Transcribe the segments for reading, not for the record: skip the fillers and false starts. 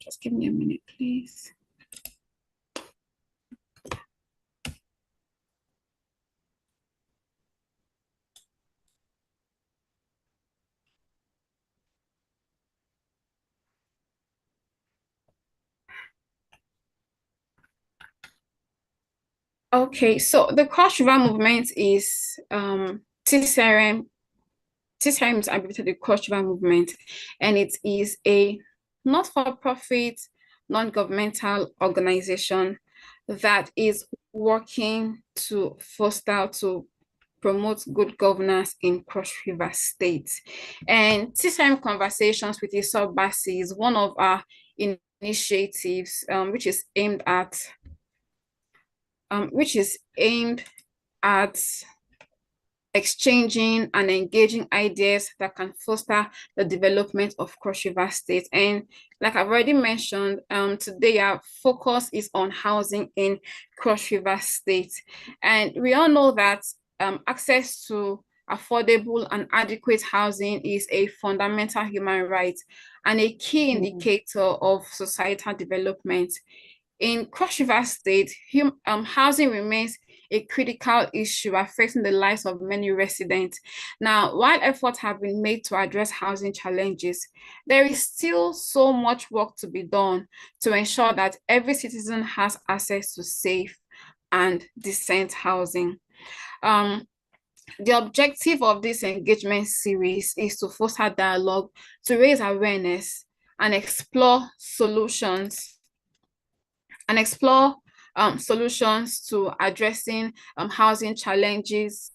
Just give me a minute, please. Okay, so the Cross River movement is TCRM. TCRM is abbreviated the Cross River movement, and it is a not-for-profit, non-governmental organization that is working to foster, to promote good governance in Cross River State. And TCRM Conversations with Esau Bassi is one of our initiatives, which is aimed at exchanging and engaging ideas that can foster the development of Cross River State. And like I've already mentioned, today our focus is on housing in Cross River State. And we all know that access to affordable and adequate housing is a fundamental human right and a key indicator of societal development. In Cross River State, housing remains a critical issue affecting the lives of many residents. Now, while efforts have been made to address housing challenges, there is still so much work to be done to ensure that every citizen has access to safe and decent housing. The objective of this engagement series is to foster dialogue, to raise awareness, and explore solutions to addressing housing challenges.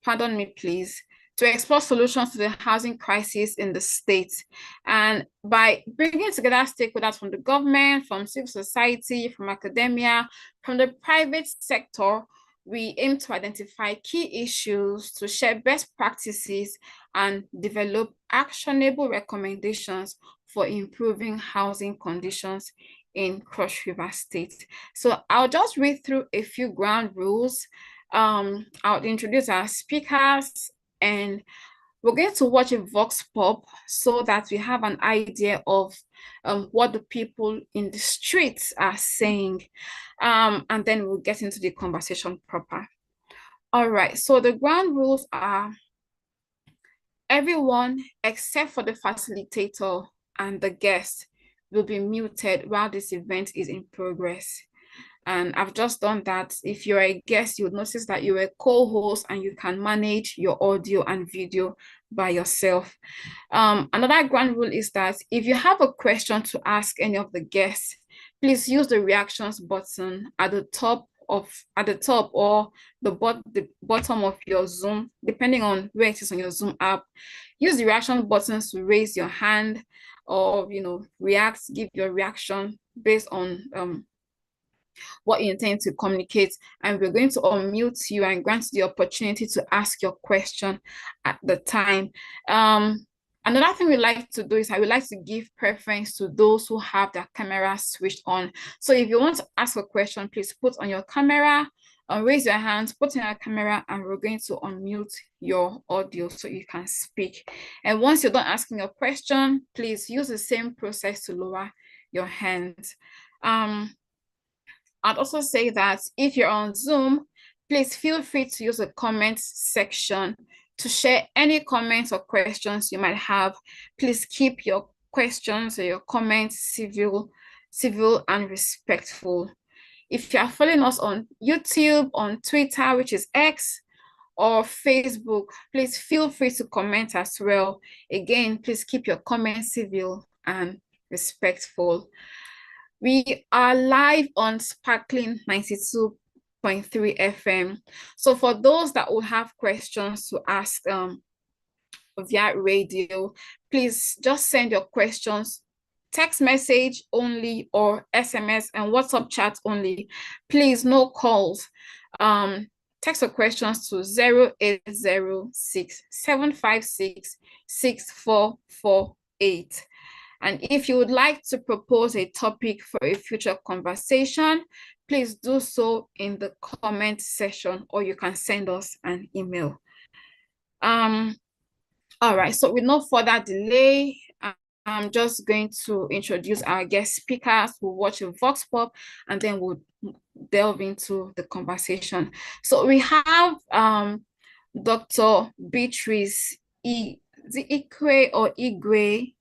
Pardon me, please. To explore solutions to the housing crisis in the state. And by bringing together stakeholders from the government, from civil society, from academia, from the private sector, we aim to identify key issues, to share best practices, and develop actionable recommendations for improving housing conditions in Cross River State. So I'll just read through a few ground rules. I'll introduce our speakers, and we're going to watch a vox pop so that we have an idea of what the people in the streets are saying. And then we'll get into the conversation proper. All right, so the ground rules are: everyone except for the facilitator and the guest will be muted while this event is in progress. And I've just done that. If you're a guest, you'll notice that you're a co-host and you can manage your audio and video by yourself. Another ground rule is that if you have a question to ask any of the guests, please use the reactions button at the top or the bottom of your Zoom, depending on where it is on your Zoom app. Use the reaction buttons to raise your hand or give your reaction based on what you intend to communicate, and we're going to unmute you and grant the opportunity to ask your question at the time. Another thing we like to do is I would like to give preference to those who have their camera switched on. So if you want to ask a question, please put on your camera, raise your hand, put in your camera, and we're going to unmute your audio so you can speak. And once you're done asking your question, please use the same process to lower your hands. I'd also say that if you're on Zoom, please feel free to use the comments section to share any comments or questions you might have. Please keep your questions or your comments civil and respectful. If you are following us on YouTube, on Twitter, which is X, or Facebook, please feel free to comment as well. Again, please keep your comments civil and respectful. We are live on Sparkling 92.3 FM. So for those that will have questions to ask via radio, please just send your questions, text message only or SMS and WhatsApp chat only. Please, no calls. Text your questions to 0806-756-6448. And if you would like to propose a topic for a future conversation, please do so in the comment section, or you can send us an email. All right, so with no further delay, I'm just going to introduce our guest speakers. We'll watch a vox pop and then we'll delve into the conversation. So we have Dr. Beatrice Ikwe or Igwe.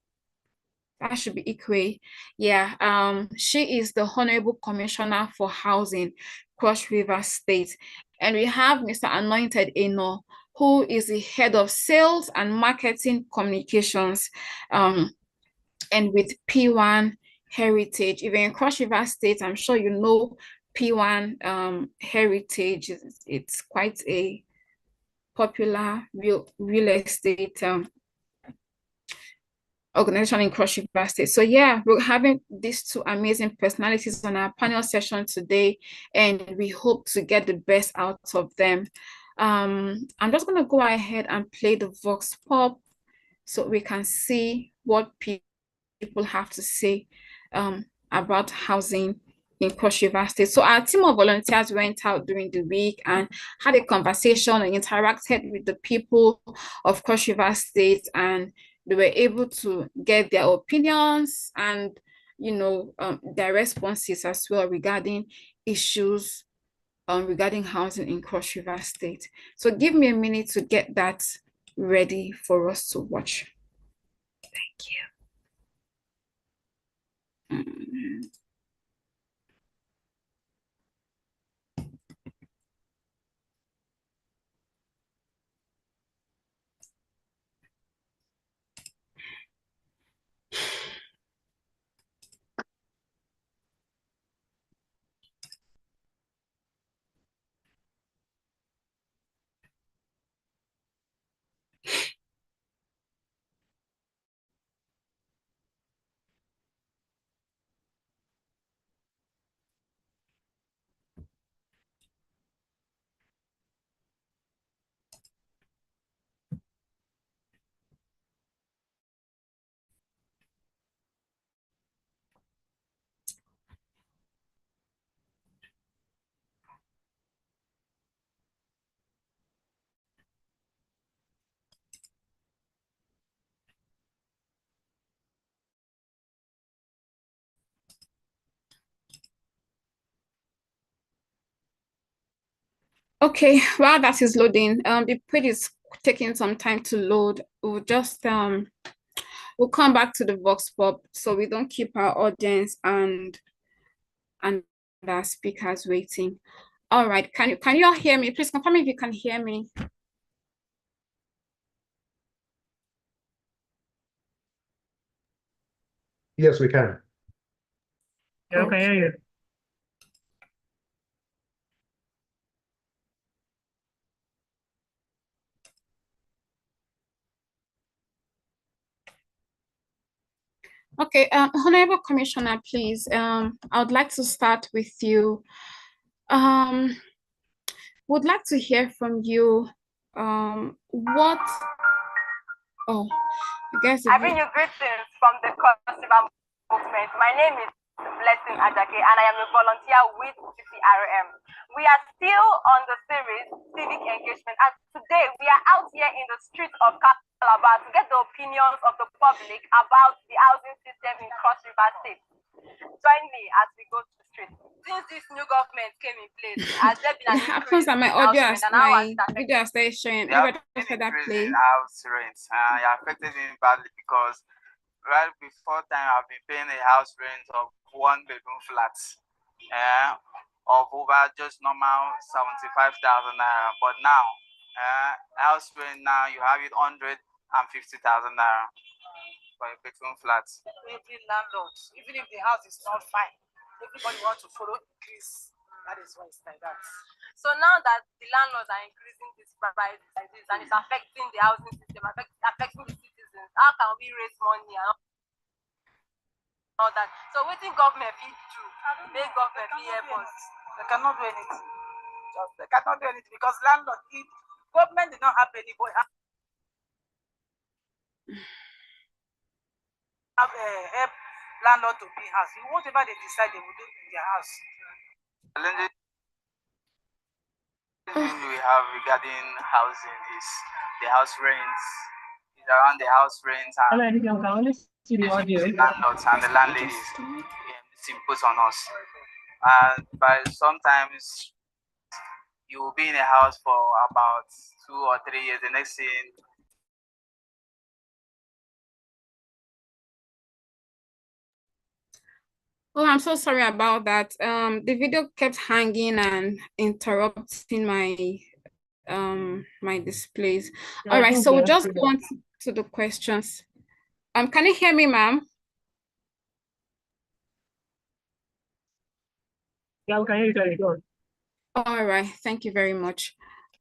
That should be Igwe. Yeah, she is the Honorable Commissioner for Housing, Cross River State. And we have Mr. Anointed Enoh, who is the head of sales and marketing communications. And with PWAN Heritage. If you're in Cross River State, I'm sure you know PWAN Heritage. It's quite a popular real estate organization in Cross River State. So yeah, we're having these two amazing personalities on our panel session today, and we hope to get the best out of them. I'm just going to go ahead and play the vox pop so we can see what people have to say about housing in Cross River State. So our team of volunteers went out during the week and had a conversation and interacted with the people of Cross River State, and they were able to get their opinions and their responses as well regarding issues regarding housing in Cross River State. So give me a minute to get that ready for us to watch. Thank you. Okay, while that is loading, the page is taking some time to load. We'll just we'll come back to the vox pop so we don't keep our audience and our speakers waiting. All right, can you all hear me? Please confirm if you can hear me. Yes, we can. Yeah, okay, hear you. Okay, Honorable Commissioner, please. I would like to start with you. Would like to hear from you. What? Oh, I guess. I bring you greetings from the Cross River movement. My name is Blessing Ajake, and I am a volunteer with TCRM. We are still on the series Civic Engagement, and today we are out here in the streets of Calabar to get the opinions of the public about the housing system in Cross River State. Join me as we go to the street. Since this new government came in place, has there been an increase that my audio, my video started showing. House rent. Affected me badly because right before time I've been paying a house rent of 1-bedroom flats, of over just normal 75,000 naira. But now, house rent now you have it 150,000 naira for a bedroom flat. Every landlord, even if the house is not fine, everybody wants to follow increase. That is why it's like that. So now that the landlords are increasing this price like this and it's affecting the housing system, affecting the citizens, how can we raise money and all that? So what think government will do? Make government be help us. They cannot do anything. They cannot do anything because landlord, if government did not have anybody have help landlord to be house. Whatever they decide they will do in their house. We have regarding housing is the house rents around the house rents and landlords and the landladies it's imposed on us. And by sometimes you will be in a house for about 2 or 3 years. The next thing, Oh, I'm so sorry about that. The video kept hanging and interrupting my displays. All right, so we'll just go on to the questions. Can you hear me, ma'am? Yeah, we can hear you. Go on. All right, thank you very much.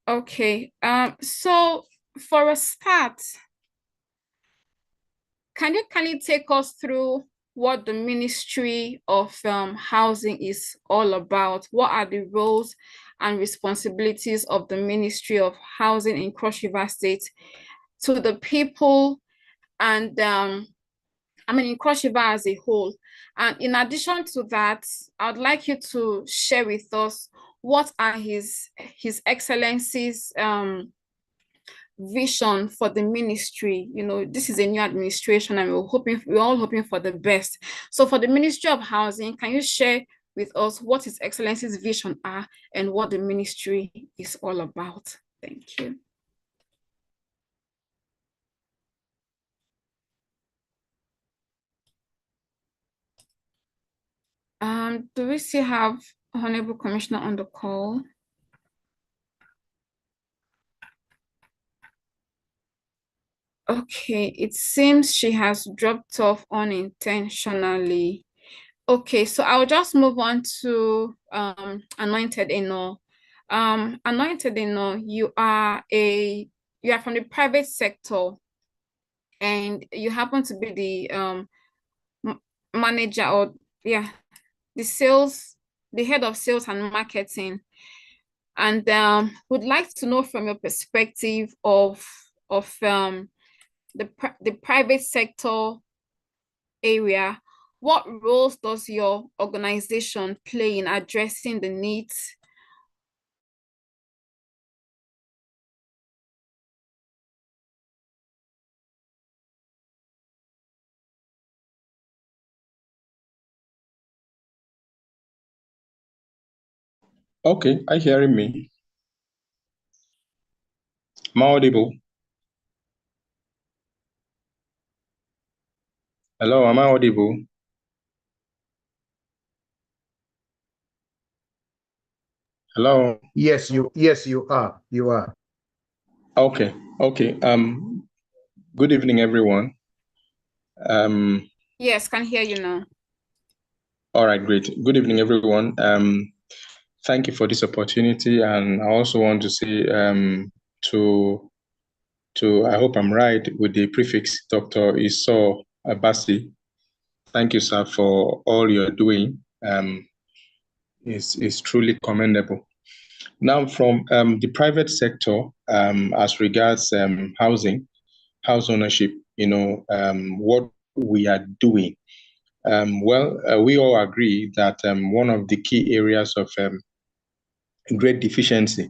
Okay, so for a start, can you take us through what the Ministry of Housing is all about? What are the roles and responsibilities of the Ministry of Housing in Cross River State to the people and in Cross River as a whole? And in addition to that, I'd like you to share with us what are His Excellency's vision for the ministry. This is a new administration and we're all hoping for the best. So for the Ministry of Housing, can you share with us what His Excellency's vision are and what the ministry is all about? Thank you. Do we still have Honorable Commissioner on the call? Okay, it seems she has dropped off unintentionally. Okay, so I'll just move on to Anointed Enoh. Anointed Enoh, you are from the private sector and you happen to be the manager or the head of sales and marketing, and would like to know from your perspective of the private sector area, what roles does your organization play in addressing the needs Okay, are you hearing me? Am I audible? Hello, am I audible? Hello? Yes, you are. You are. Okay. Good evening, everyone. Yes, can hear you now. All right, great. Good evening, everyone. Thank you for this opportunity, and I also want to say to I hope I'm right with the prefix, Dr. Enoh Abasi. Thank you, sir, for all you're doing. It's truly commendable. Now, from the private sector, as regards house ownership, what we are doing. We all agree that one of the key areas of great deficiency,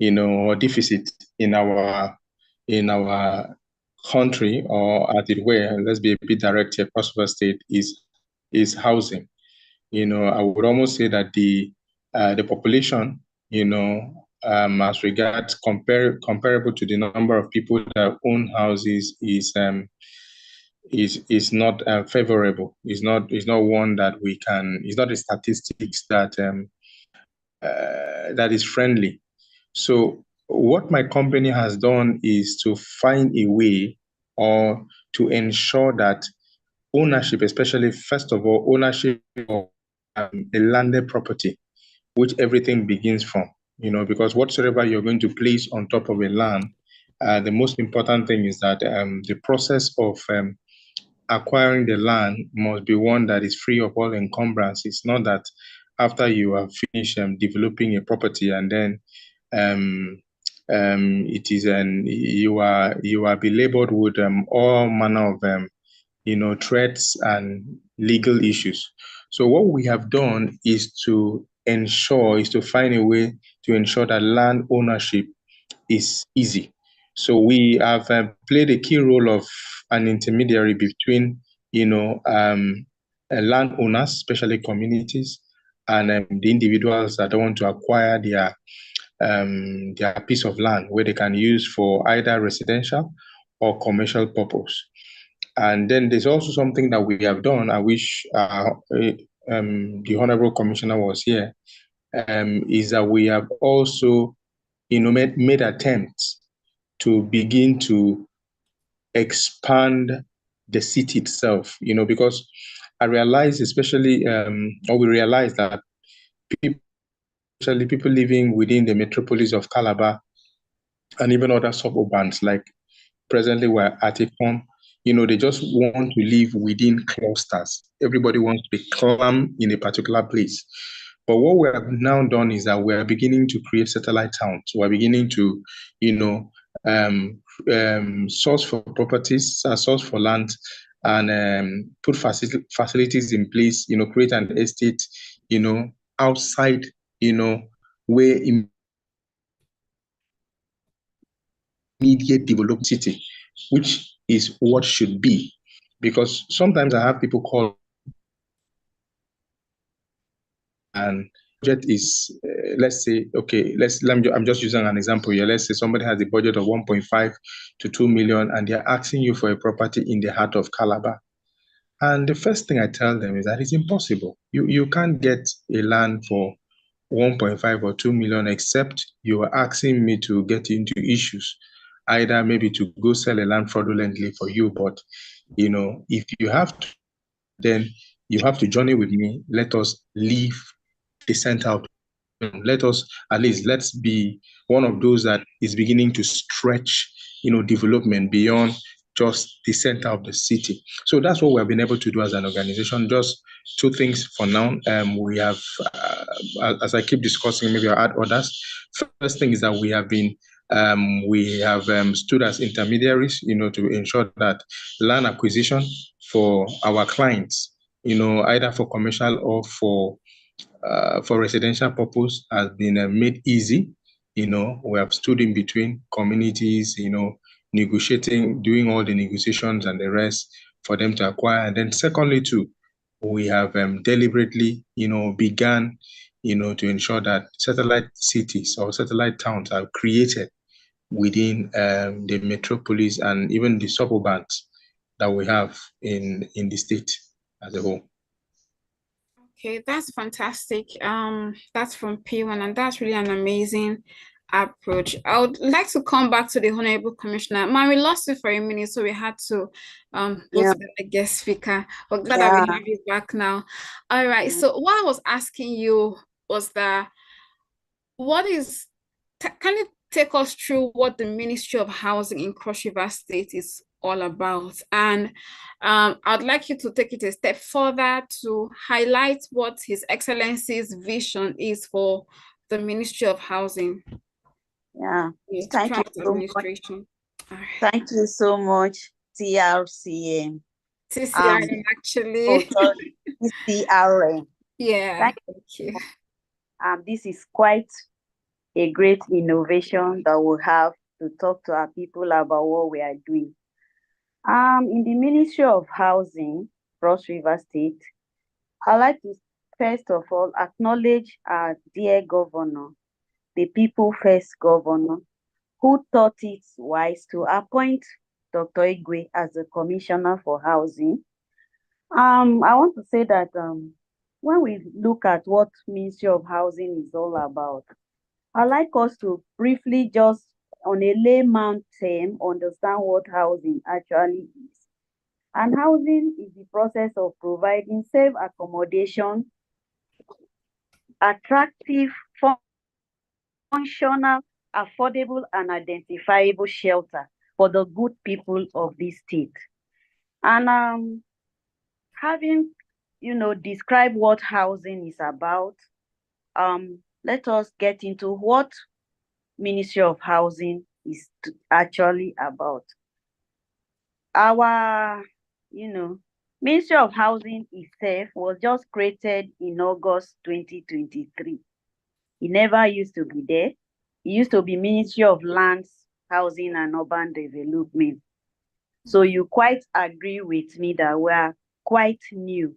or deficit in our country, or as it were, let's be a bit direct here, Cross River State is housing. I would almost say that the population, as regards comparable to the number of people that own houses is not favorable. Is not one that we can. It's not a statistics that that is friendly. So what my company has done is to find a way or to ensure that ownership, especially first of all, ownership of a landed property, which everything begins from, because whatsoever you're going to place on top of a land, the most important thing is that the process of acquiring the land must be one that is free of all encumbrance. It's not that after you have finished developing a property and then it is you are belaboured with all manner of threats and legal issues. So what we have done is to find a way to ensure that land ownership is easy. So we have played a key role of an intermediary between, landowners, especially communities, and the individuals that want to acquire their piece of land where they can use for either residential or commercial purpose. And then there's also something that we have done. I wish the Honorable Commissioner was here. Is that we have also, made attempts to begin to expand the city itself. Because I realize, especially, or we realize that people, especially people living within the metropolis of Calabar and even other suburbans, like presently we're at Econ, they just want to live within clusters. Everybody wants to be clam in a particular place. But what we have now done is that we are beginning to create satellite towns. We're beginning to, source for properties, source for land, and put facilities in place, create an estate, outside, where immediate developed city, which is what should be. Because sometimes I have people call and budget is, let's say, okay, I'm just using an example here. Let's say somebody has a budget of 1.5 to 2 million and they're asking you for a property in the heart of Calabar. And the first thing I tell them is that it's impossible. You can't get a land for 1.5 or 2 million except you are asking me to get into issues, either maybe to go sell a land fraudulently for you. But if you have to, then you have to journey with me. Let us leave the center out. Let us, at least, let's be one of those that is beginning to stretch, development beyond just the center of the city. So that's what we have been able to do as an organization. Just two things for now. We have, as I keep discussing, maybe I'll add others. First thing is that we have stood as intermediaries, to ensure that land acquisition for our clients, either for commercial or for residential purpose has been made easy. We have stood in between communities, negotiating, doing all the negotiations and the rest for them to acquire. And then secondly, too, we have deliberately, began, to ensure that satellite cities or satellite towns are created within the metropolis and even the suburbans that we have in the state as a whole. Okay, that's fantastic. That's from PWAN, and that's really an amazing approach. I would like to come back to the Honorable Commissioner. Man, we lost you for a minute, so we had to go to the guest speaker. We're glad that we have you back now. All right. So what I was asking you was that can you take us through what the Ministry of Housing in Cross River State is all about? And I'd like you to take it a step further to highlight what His Excellency's vision is for the Ministry of Housing. Thank you so much. Thank you so much, TRCM. TCRM, actually. TCRM. Yeah. Thank you. This is quite a great innovation that we have to talk to our people about what we are doing. In the Ministry of Housing, Cross River State, I'd like to first of all acknowledge our dear governor, the People First governor, who thought it wise to appoint Dr. Igwe as the Commissioner for Housing. I want to say that when we look at what Ministry of Housing is all about, I'd like us to briefly, just on a layman term, understand what housing actually is. And housing is the process of providing safe accommodation, attractive, functional, affordable, and identifiable shelter for the good people of this state. And having, described what housing is about, let us get into what Ministry of Housing is actually about. Our, Ministry of Housing itself was just created in August 2023. It never used to be there. It used to be Ministry of Lands, housing and urban development. So you quite agree with me that we are quite new.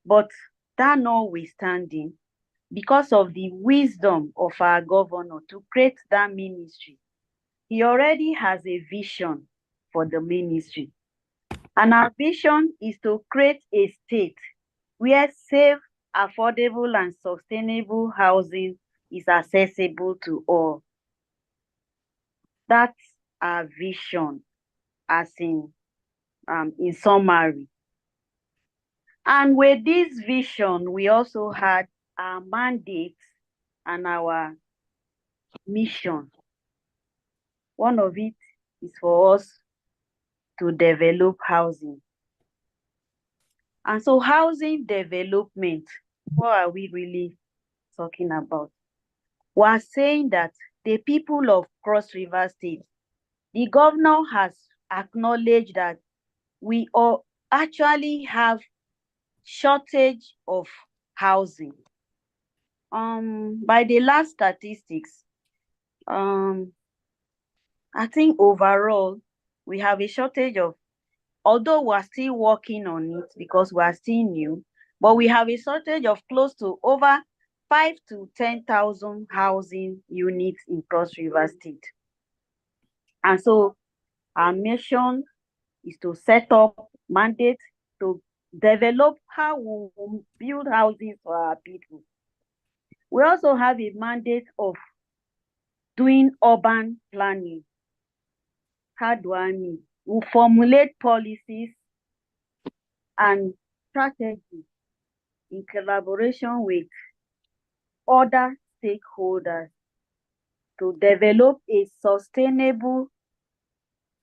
But that notwithstanding, because of the wisdom of our governor to create that ministry, he already has a vision for the ministry. And our vision is to create a state where safe, affordable, and sustainable housing is accessible to all. That's our vision, as in summary. And with this vision, we also had our mandate and our mission. One of it is for us to develop housing. And so housing development, what are we really talking about? We are saying that the people of Cross River State, the governor has acknowledged that we all actually have shortage of housing. By the last statistics, I think overall we have a shortage of, although we're still working on it because we're still new, but we have a shortage of close to over 5 to 10,000 housing units in Cross River State. And so our mission is to set up mandates to develop how we will build houses for our people. We also have a mandate of doing urban planning. How do I mean? We formulate policies and strategies in collaboration with other stakeholders to develop a sustainable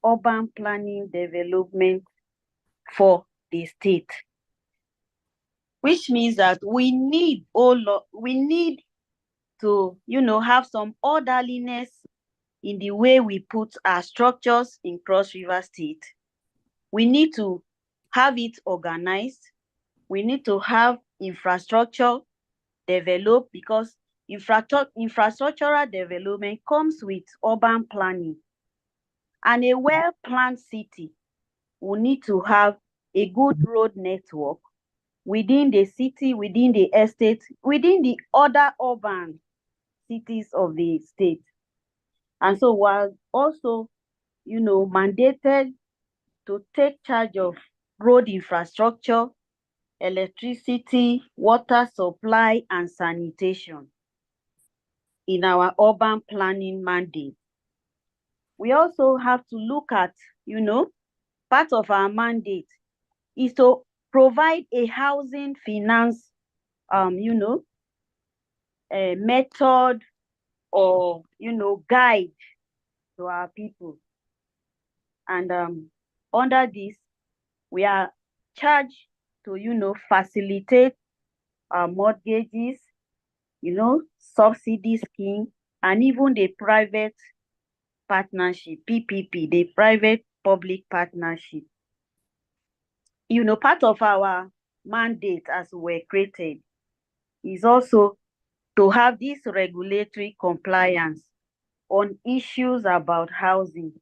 urban planning development for the state. Which means that we need to, have some orderliness in the way we put our structures in Cross River State. We need to have it organized. We need to have infrastructure developed, because infrastructural development comes with urban planning. And a well-planned city will need to have a good road network within the city, within the estate, within the other urban cities of the state. And so we're also, mandated to take charge of road infrastructure, electricity, water supply, and sanitation in our urban planning mandate. We also have to look at, part of our mandate is to provide a housing finance, a method or, guide to our people. And under this, we are charged to, facilitate mortgages, subsidy scheme, and even the private partnership, PPP, the private public partnership. Part of our mandate as we're created is also to have this regulatory compliance on issues about housing,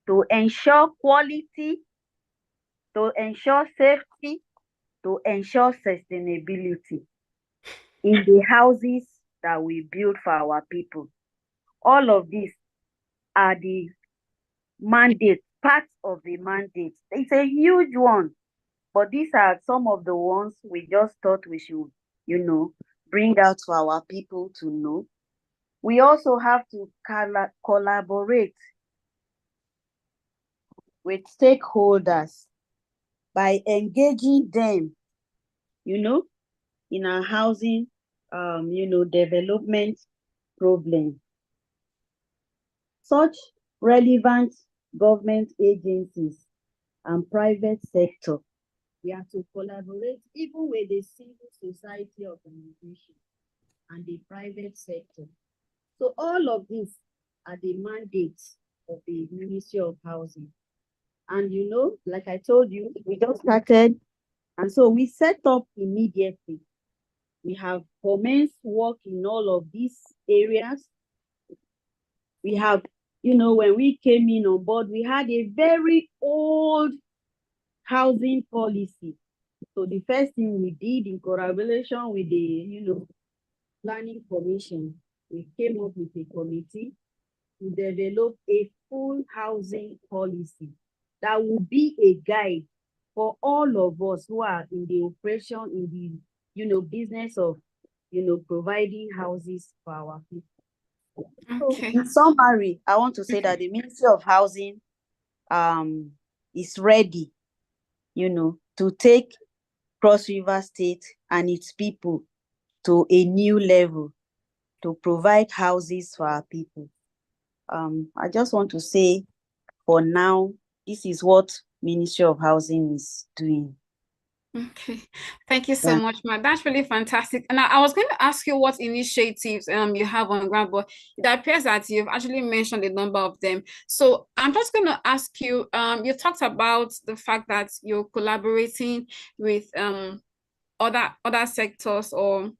to ensure quality, to ensure safety, to ensure sustainability in the houses that we build for our people. All of these are the mandates, parts of the mandate. It's a huge one, but these are some of the ones we just thought we should, bring out for our people to know. We also have to collaborate with stakeholders by engaging them, in our housing, development problem. Such relevant government agencies and private sector, we have to collaborate even with the civil society organization and the private sector. So all of these are the mandates of the Ministry of Housing. And like I told you, we just started, and so we set up immediately. We have commenced work in all of these areas. We have, when we came in on board, we had a very old housing policy. So the first thing we did in collaboration with the, planning commission, we came up with a committee to develop a full housing policy that will be a guide for all of us who are in the operation, in the, business of, providing houses for our people. So Okay. in summary, I want to say that the Ministry of Housing is ready, to take Cross River State and its people to a new level to provide houses for our people. I just want to say, for now, this is what Ministry of Housing is doing. Okay, thank you so much, Ma. That's really fantastic. And I was going to ask you what initiatives you have on ground, but it appears that you've actually mentioned a number of them. So I'm just going to ask you, you talked about the fact that you're collaborating with other sectors or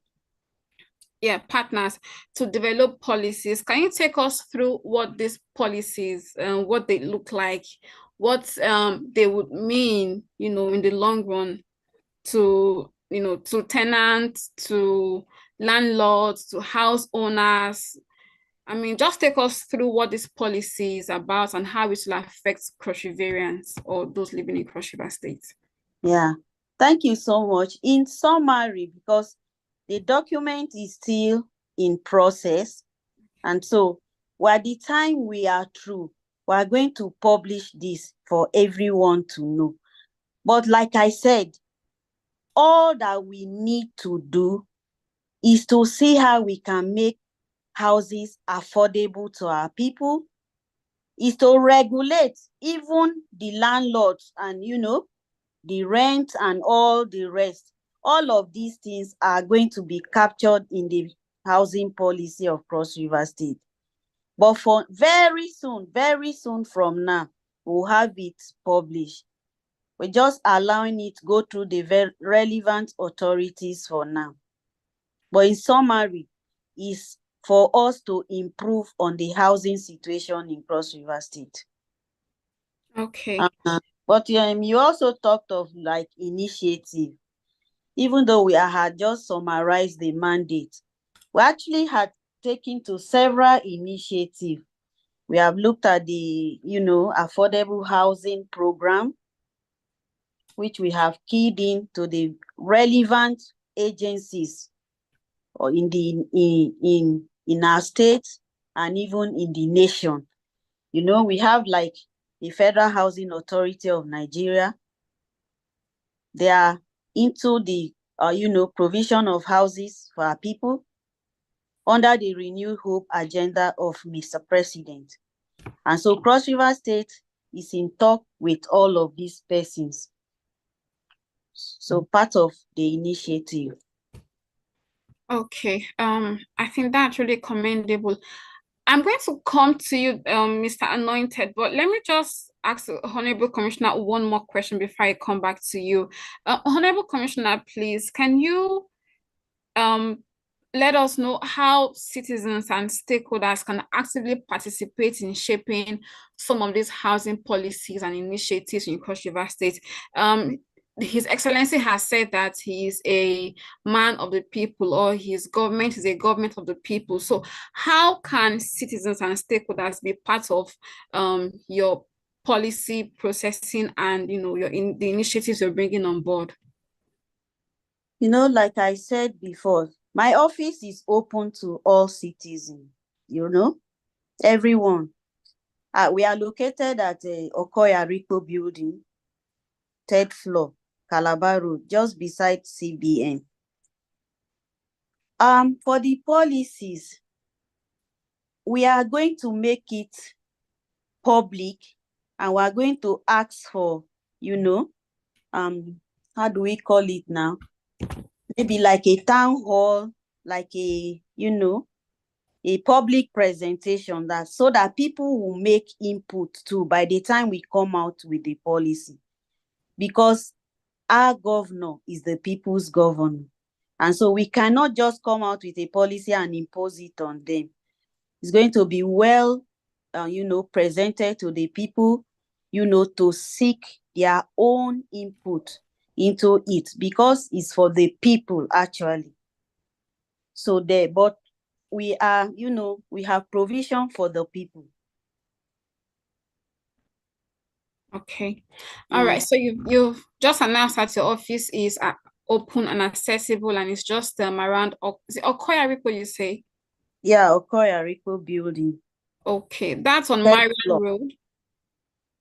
partners to develop policies. Can you take us through what these policies what they look like, what they would mean, in the long run to to tenants, to landlords, to house owners? I mean, just take us through what this policy is about and how it will affect Cross Riverians or those living in Cross River State. Yeah, thank you so much. In summary, because the document is still in process, and so by the time we are through, we are going to publish this for everyone to know. But like I said, all that we need to do is to see how we can make houses affordable to our people, is to regulate even the landlords and, the rent and all the rest. All of these things are going to be captured in the housing policy of Cross River State. But for very soon from now, we'll have it published. We're just allowing it to go through the relevant authorities for now. But in summary, is for us to improve on the housing situation in Cross River State. Okay. But you also talked of like initiative. Even though we had just summarized the mandate, we actually had taken to several initiatives. We have looked at the, affordable housing program, which we have keyed in to the relevant agencies or in our state and even in the nation. We have like the Federal Housing Authority of Nigeria. They are into the provision of houses for our people under the Renewed Hope agenda of Mr. President. And so Cross River State is in talk with all of these persons. So part of the initiative. Okay, I think that's really commendable. I'm going to come to you, Mr. Anointed, but let me just ask the Honorable Commissioner one more question before I come back to you. Honorable Commissioner, please, can you let us know how citizens and stakeholders can actively participate in shaping some of these housing policies and initiatives in Cross River State? His Excellency has said that he is a man of the people, or his government is a government of the people. So how can citizens and stakeholders be part of your policy processing and the initiatives you're bringing on board? Like I said before, my office is open to all citizens, everyone. We are located at Okoya Rico building, 3rd floor, Calabar Road, just beside CBN. For the policies, we are going to make it public, and we are going to ask for, how do we call it now? Maybe like a town hall, like a public presentation, so that people will make input too by the time we come out with the policy. Because our governor is the people's governor. And so we cannot just come out with a policy and impose it on them. It's going to be well presented to the people, to seek their own input into it, because it's for the people actually. So but we are, we have provision for the people. Okay. All right. So you've just announced that your office is open and accessible, and it's just around, is it Okoyariko, you say? Yeah, Okoyariko building. Okay, that's on Third Marian floor. Road.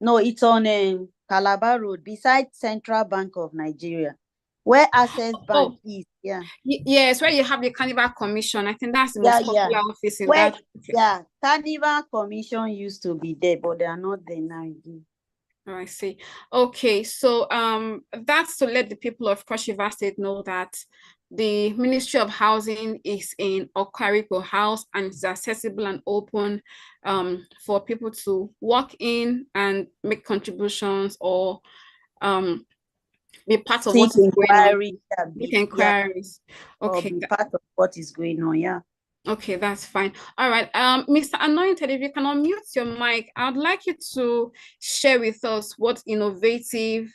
No, it's on Calabar Road, beside Central Bank of Nigeria, where Access Bank is. Yeah. Yes, where you have the Carnival Commission. I think that's the most popular office in that. Okay. Yeah, Carnival Commission used to be there, but they are not there now again. Oh, I see. Okay, so that's to let the people of Cross River State know that the Ministry of Housing is in Okariko House, and it's accessible and open for people to walk in and make contributions, or be part of what is going on. Make inquiries. Okay. Or be part of what is going on, yeah. Okay, that's fine. All right. Mr. Anointed, if you can unmute your mic, I'd like you to share with us what innovative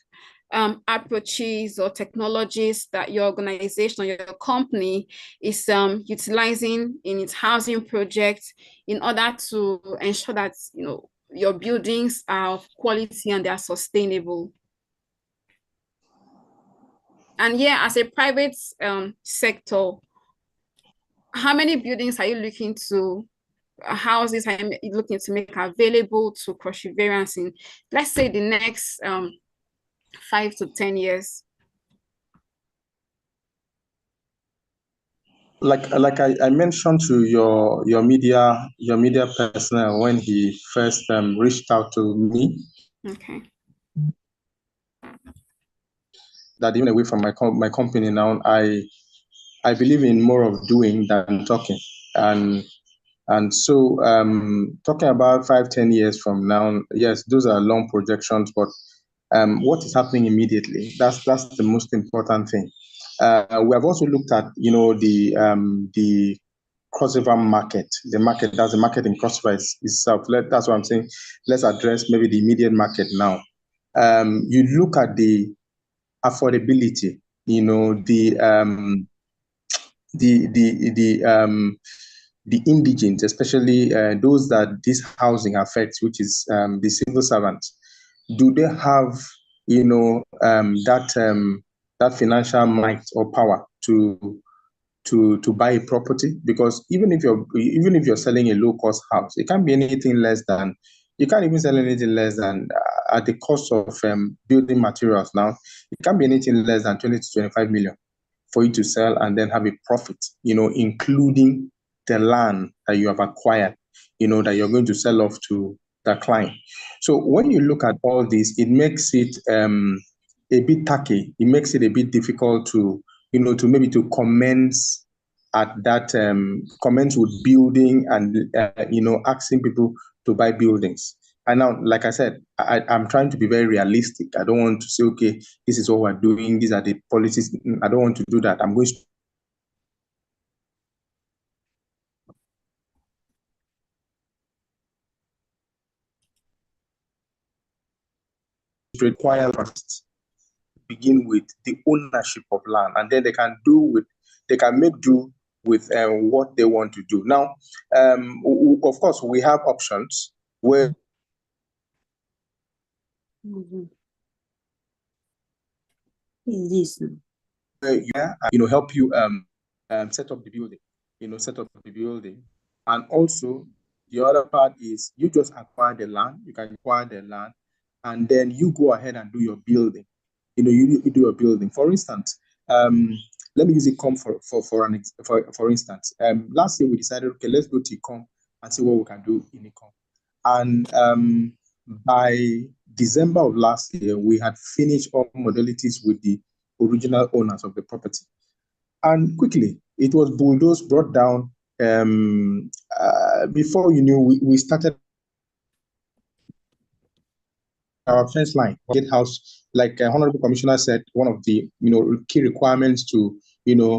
approaches or technologies that your organization or your company is utilizing in its housing project in order to ensure that your buildings are of quality and they are sustainable. And yeah, as a private sector, how many buildings are you looking to, houses are you looking to make available to Cross Riverians in, let's say, the next 5 to 10 years? Like I mentioned to your media personnel when he first reached out to me. Okay. That even away from my company now, I believe in more of doing than talking, and so talking about 5-10 years from now, yes, those are long projections, but what is happening immediately, that's the most important thing. We have also looked at the Cross River market, that's the market in Cross River itself. That's what I'm saying. Let's address maybe the immediate market now. You look at the affordability, the indigents, especially those that this housing affects, which is the civil servants. Do they have that financial might or power to buy a property? Because even if you're selling a low cost house, it can't be anything less than, you can't even sell anything less than at the cost of building materials now, it can't be anything less than 20 to 25 million for you to sell and then have a profit, including the land that you have acquired, that you're going to sell off to the client. So when you look at all this, it makes it a bit tacky. It makes it a bit difficult to commence at that, commence with building and, asking people to buy buildings. And now, like I said, I'm trying to be very realistic. I don't want to say, okay, this is what we're doing, these are the policies. I don't want to do that. I'm going to require first begin with the ownership of land, and then they can make do with what they want to do. Now, of course, we have options where help you set up the building, and also the other part is you just acquire the land. You can acquire the land, and then you go ahead and do your building. You do your building. For instance, let me use Ecom for instance. Last year we decided, okay, let's go to Ecom and see what we can do in Ecom. And by December of last year, we had finished all modalities with the original owners of the property. And quickly, it was bulldozed, brought down. Before you knew, we started our fence line, gatehouse, like Honorable Commissioner said, one of the key requirements to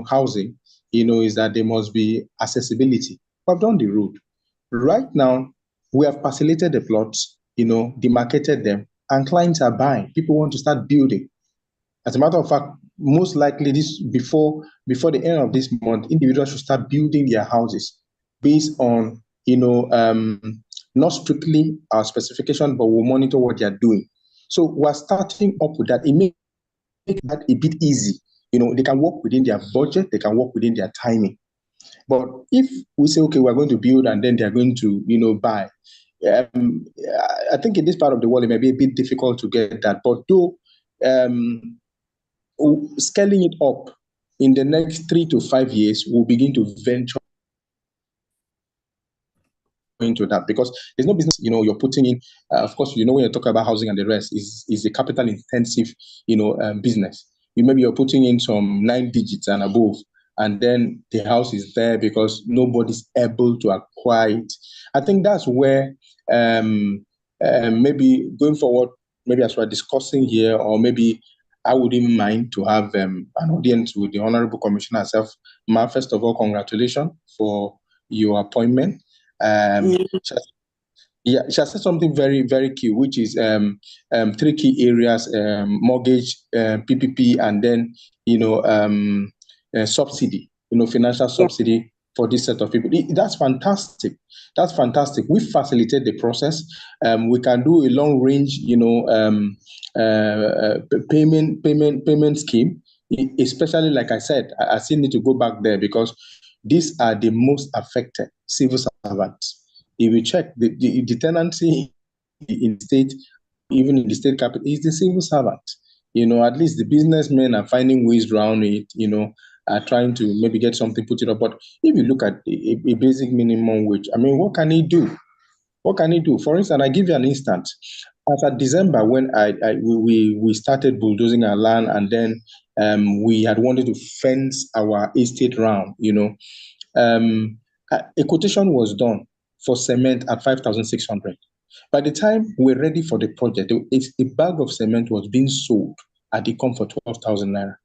housing, is that there must be accessibility. We've done the road. Right now, We have facilitated the plots, demarcated them, and clients are buying. People want to start building. As a matter of fact, most likely this before the end of this month, individuals should start building their houses based on not strictly our specification, but we'll monitor what they are doing. So we're starting up with that. It makes that a bit easy. They can work within their budget, they can work within their timing. But if we say, okay, we're going to build and then they're going to, buy, I think in this part of the world, it may be a bit difficult to get that. But though scaling it up in the next 3 to 5 years, we'll begin to venture into that, because there's no business, you're putting in, of course, when you're talking about housing and the rest, is a capital intensive, business. Maybe you're putting in some 9 digits and above, and then the house is there because nobody's able to acquire it. I think that's where maybe going forward, maybe as we're discussing here, or maybe I wouldn't mind to have an audience with the Honorable Commissioner herself. Ma, first of all, congratulations for your appointment. She has said something very, very key, which is 3 key areas: mortgage, PPP, and then subsidy, financial subsidy for this set of people. That's fantastic. That's fantastic. We facilitate the process. We can do a long range, payment scheme. Especially, like I said, I still need to go back there because these are the most affected civil servants. If you check the tenancy in the state, even in the state capital, is the civil servant. At least the businessmen are finding ways around it, are trying to maybe get something put it up. But if you look at a basic minimum wage, I mean, what can he do? What can he do? For instance, I give you an instance. As of December, when we started bulldozing our land, and then we had wanted to fence our estate round, a quotation was done for cement at 5,600. By the time we're ready for the project, a bag of cement was being sold at the com for 12,000 naira.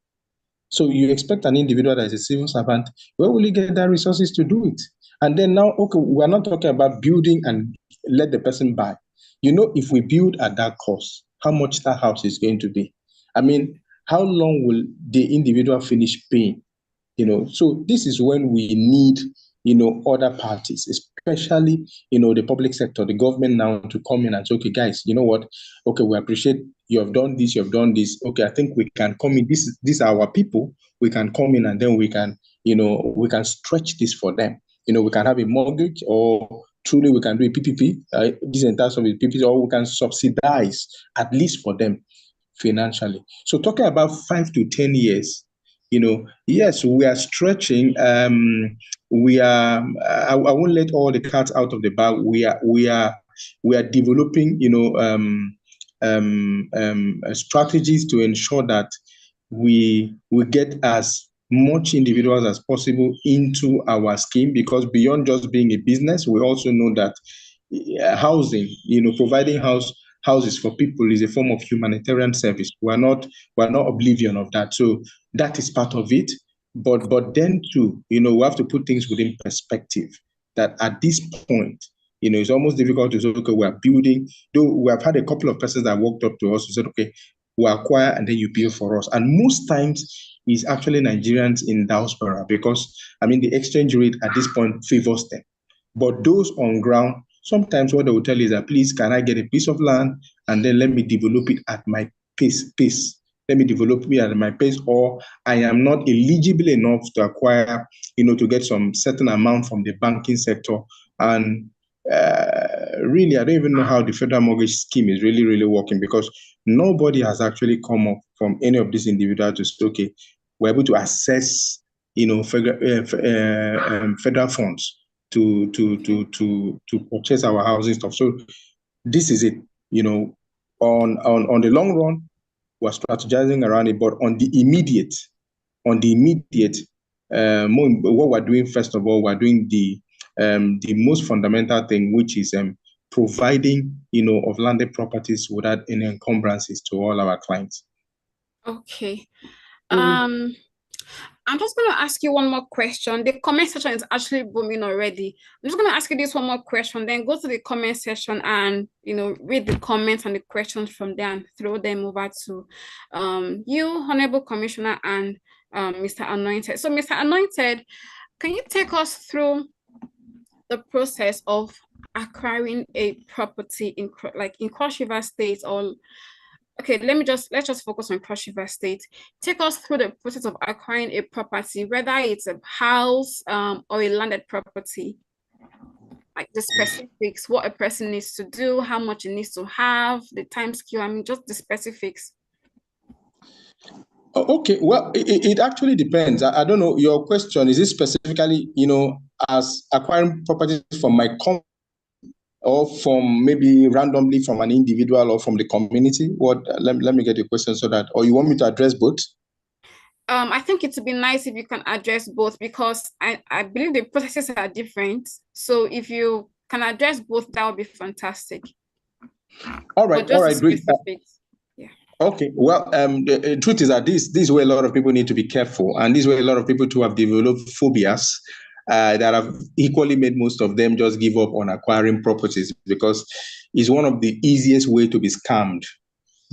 So you expect an individual that is a civil servant, where will he get the resources to do it? And then now, okay, we're not talking about building and let the person buy. If we build at that cost, how much that house is going to be? I mean, how long will the individual finish paying? So this is when we need, other parties, especially, the public sector, the government now, to come in and say, okay, guys, you know what? Okay, we appreciate you have done this, you have done this. Okay, I think we can come in. These are our people. We can come in and then we can, we can stretch this for them. We can have a mortgage, or truly we can do a PPP, this entire service PPP, or we can subsidize at least for them financially. So talking about 5 to 10 years, yes, we are stretching. We are. I won't let all the cats out of the bag. We are developing, strategies to ensure that we get as much individuals as possible into our scheme, because beyond just being a business, we also know that housing, providing houses for people is a form of humanitarian service. We're not oblivion of that. So that is part of it. But then too, we have to put things within perspective, that at this point, it's almost difficult to say, okay, we're building, though we have had a couple of persons that walked up to us and said, okay, we acquire and then you build for us. And most times it's actually Nigerians in diaspora, because the exchange rate at this point favors them. But those on ground, sometimes what they will tell you is that, please, can I get a piece of land and then let me develop it at my pace. Let me develop it at my pace, or I am not eligible enough to acquire, to get some certain amount from the banking sector. And really, I don't even know how the federal mortgage scheme is really, really working, because nobody has actually come up from any of these individuals to say, okay, we're able to access, federal funds to purchase our housing stuff. So this is it. On the long run, we're strategizing around it, but on the immediate, what we're doing, first of all, we're doing the most fundamental thing, which is providing, of landed properties without any encumbrances to all our clients. Okay. I'm just going to ask you one more question. The comment section is actually booming already. I'm just going to ask you this one more question, then go to the comment section and, read the comments and the questions from there and throw them over to you, Honorable Commissioner, and Mr. Anointed. So, Mr. Anointed, can you take us through the process of acquiring a property in Cross River State? Or okay, let's just focus on Cross River State. Take us through the process of acquiring a property, whether it's a house or a landed property, like the specifics, what a person needs to do, how much it needs to have, the time scale. I mean, just the specifics. Okay, well, it actually depends. I don't know, your question, is it specifically, as acquiring properties from my company or from maybe randomly from an individual or from the community? What? Let me get your question so that, or you want me to address both? I think it would be nice if you can address both, because I believe the processes are different. So if you can address both, that would be fantastic. All right, great. Yeah. Okay, well, the truth is that this is where a lot of people need to be careful, and this is where a lot of people too have developed phobias that have equally made most of them just give up on acquiring properties, because it's one of the easiest way to be scammed.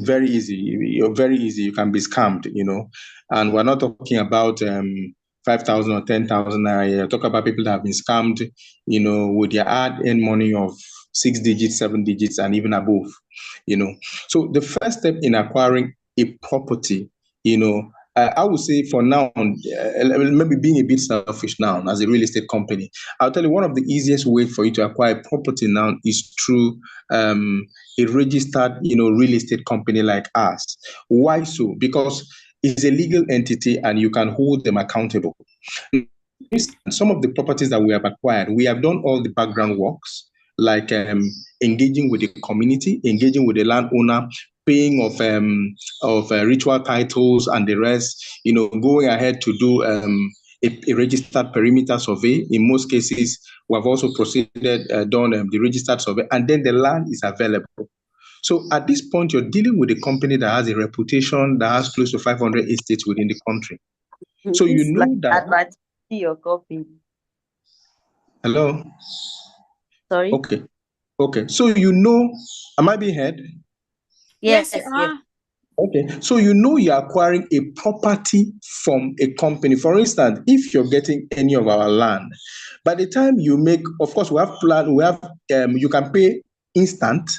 Very easy. You're very easy. You can be scammed, and we're not talking about 5,000 or 10,000 naira. Talk about people that have been scammed, with their hard-earned money of 6 digits, 7 digits, and even above, So the first step in acquiring a property, I would say for now, maybe being a bit selfish now as a real estate company, I'll tell you one of the easiest ways for you to acquire property now is through a registered, real estate company like us. Why so? Because it's a legal entity and you can hold them accountable. Some of the properties that we have acquired, we have done all the background works, like engaging with the community, engaging with the landowner, paying of ritual titles and the rest, going ahead to do a registered perimeter survey. In most cases, we have also proceeded, done the registered survey, and then the land is available. So at this point, you're dealing with a company that has a reputation, that has close to 500 estates within the country. So you know that. Your copy. Hello? Sorry? Okay. So am I being heard? Yes, you are. Okay. So you're acquiring a property from a company. For instance, if you're getting any of our land, by the time you make, of course, we have you can pay instant,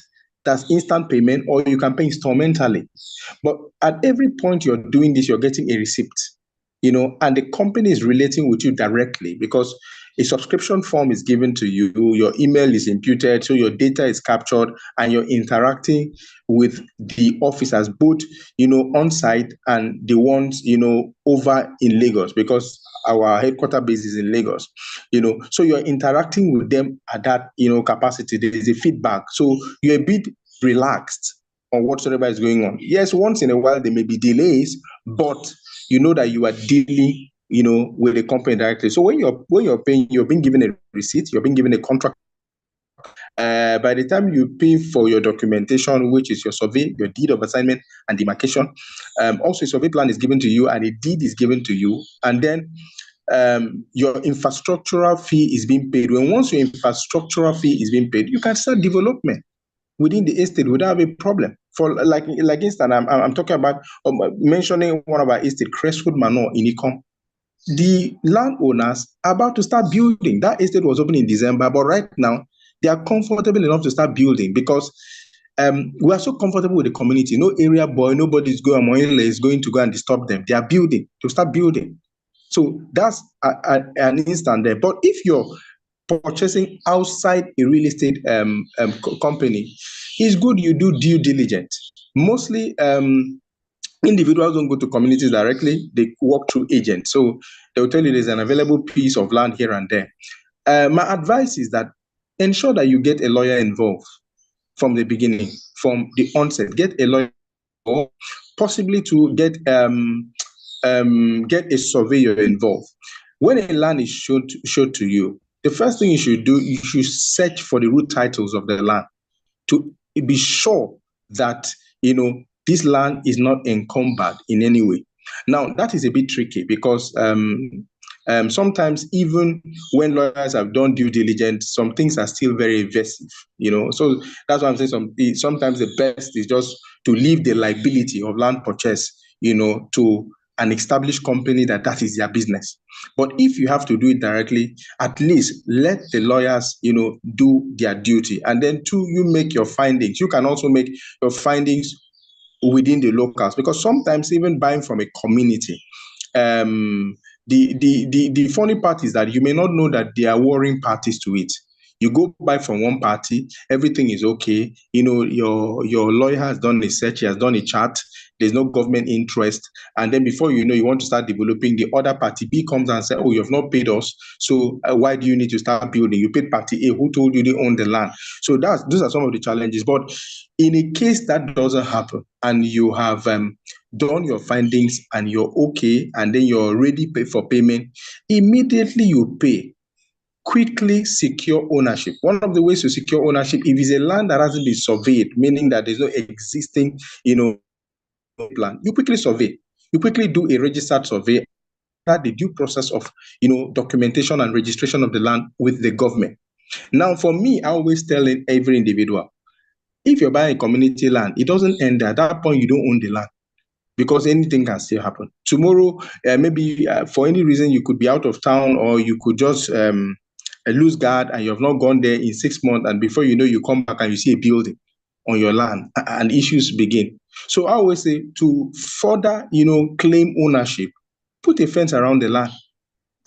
that's instant payment, or you can pay instrumentally. But at every point you're doing this, you're getting a receipt, and the company is relating with you directly, because a subscription form is given to you, your email is imputed, so your data is captured, and you're interacting with the officers, both, on site and the ones, over in Lagos, because our headquarters base is in Lagos, so you're interacting with them at that, capacity. There is a feedback. So you're a bit relaxed on whatsoever is going on. Yes, once in a while there may be delays, but you know that you are dealing, with the company directly. So when you're paying, you're being given a receipt, you're being given a contract. By the time you pay for your documentation, which is your survey, your deed of assignment and demarcation, also a survey plan is given to you and a deed is given to you, and then your infrastructural fee is being paid. Once your infrastructural fee is being paid, you can start development within the estate without a problem. For like instance, I'm talking about mentioning one of our estate, Crestwood Manor in Enoh. The landowners are about to start building. That estate was open in December, but right now they are comfortable enough to start building, because we are so comfortable with the community. No area boy, nobody's going to go and disturb them. They are building to start building. So that's an instant there. But if you're purchasing outside a real estate company, it's good you do due diligence. Mostly individuals don't go to communities directly, they work through agents. So they'll tell you there's an available piece of land here and there. My advice is that ensure that you get a lawyer involved from the beginning, from the onset. Get a lawyer involved, possibly to get a surveyor involved. When a land is showed to you, the first thing you should do, you should search for the root titles of the land to be sure that this land is not encumbered in any way. Now, that is a bit tricky because sometimes even when lawyers have done due diligence, some things are still very evasive, So that's why I'm saying sometimes the best is just to leave the liability of land purchase, to an established company that is their business. But if you have to do it directly, at least let the lawyers, do their duty. And then two, you make your findings. You can also make your findings within the locals, because sometimes even buying from a community, the funny part is that you may not know that there are warring parties to it. You go buy from one party, everything is okay. Your lawyer has done a search, he has done a chart, there's no government interest. And then before you know, you want to start developing, the other party B comes and says, oh, you have not paid us. So why do you need to start building? You paid party A, who told you they own the land? So those are some of the challenges. But in a case that doesn't happen and you have done your findings and you're okay, and then you're ready for payment, immediately you pay. Quickly secure ownership. One of the ways to secure ownership, if it's a land that hasn't been surveyed, meaning that there's no existing, plan, you quickly survey. You quickly do a registered survey, start the due process of, documentation and registration of the land with the government. Now, for me, I always tell every individual, if you're buying a community land, it doesn't end there. At that point, you don't own the land, because anything can still happen. Tomorrow, maybe for any reason, you could be out of town, or you could just lose guard and you have not gone there in 6 months, and before you know, you come back and you see a building on your land and issues begin. So I always say, to further, claim ownership, put a fence around the land.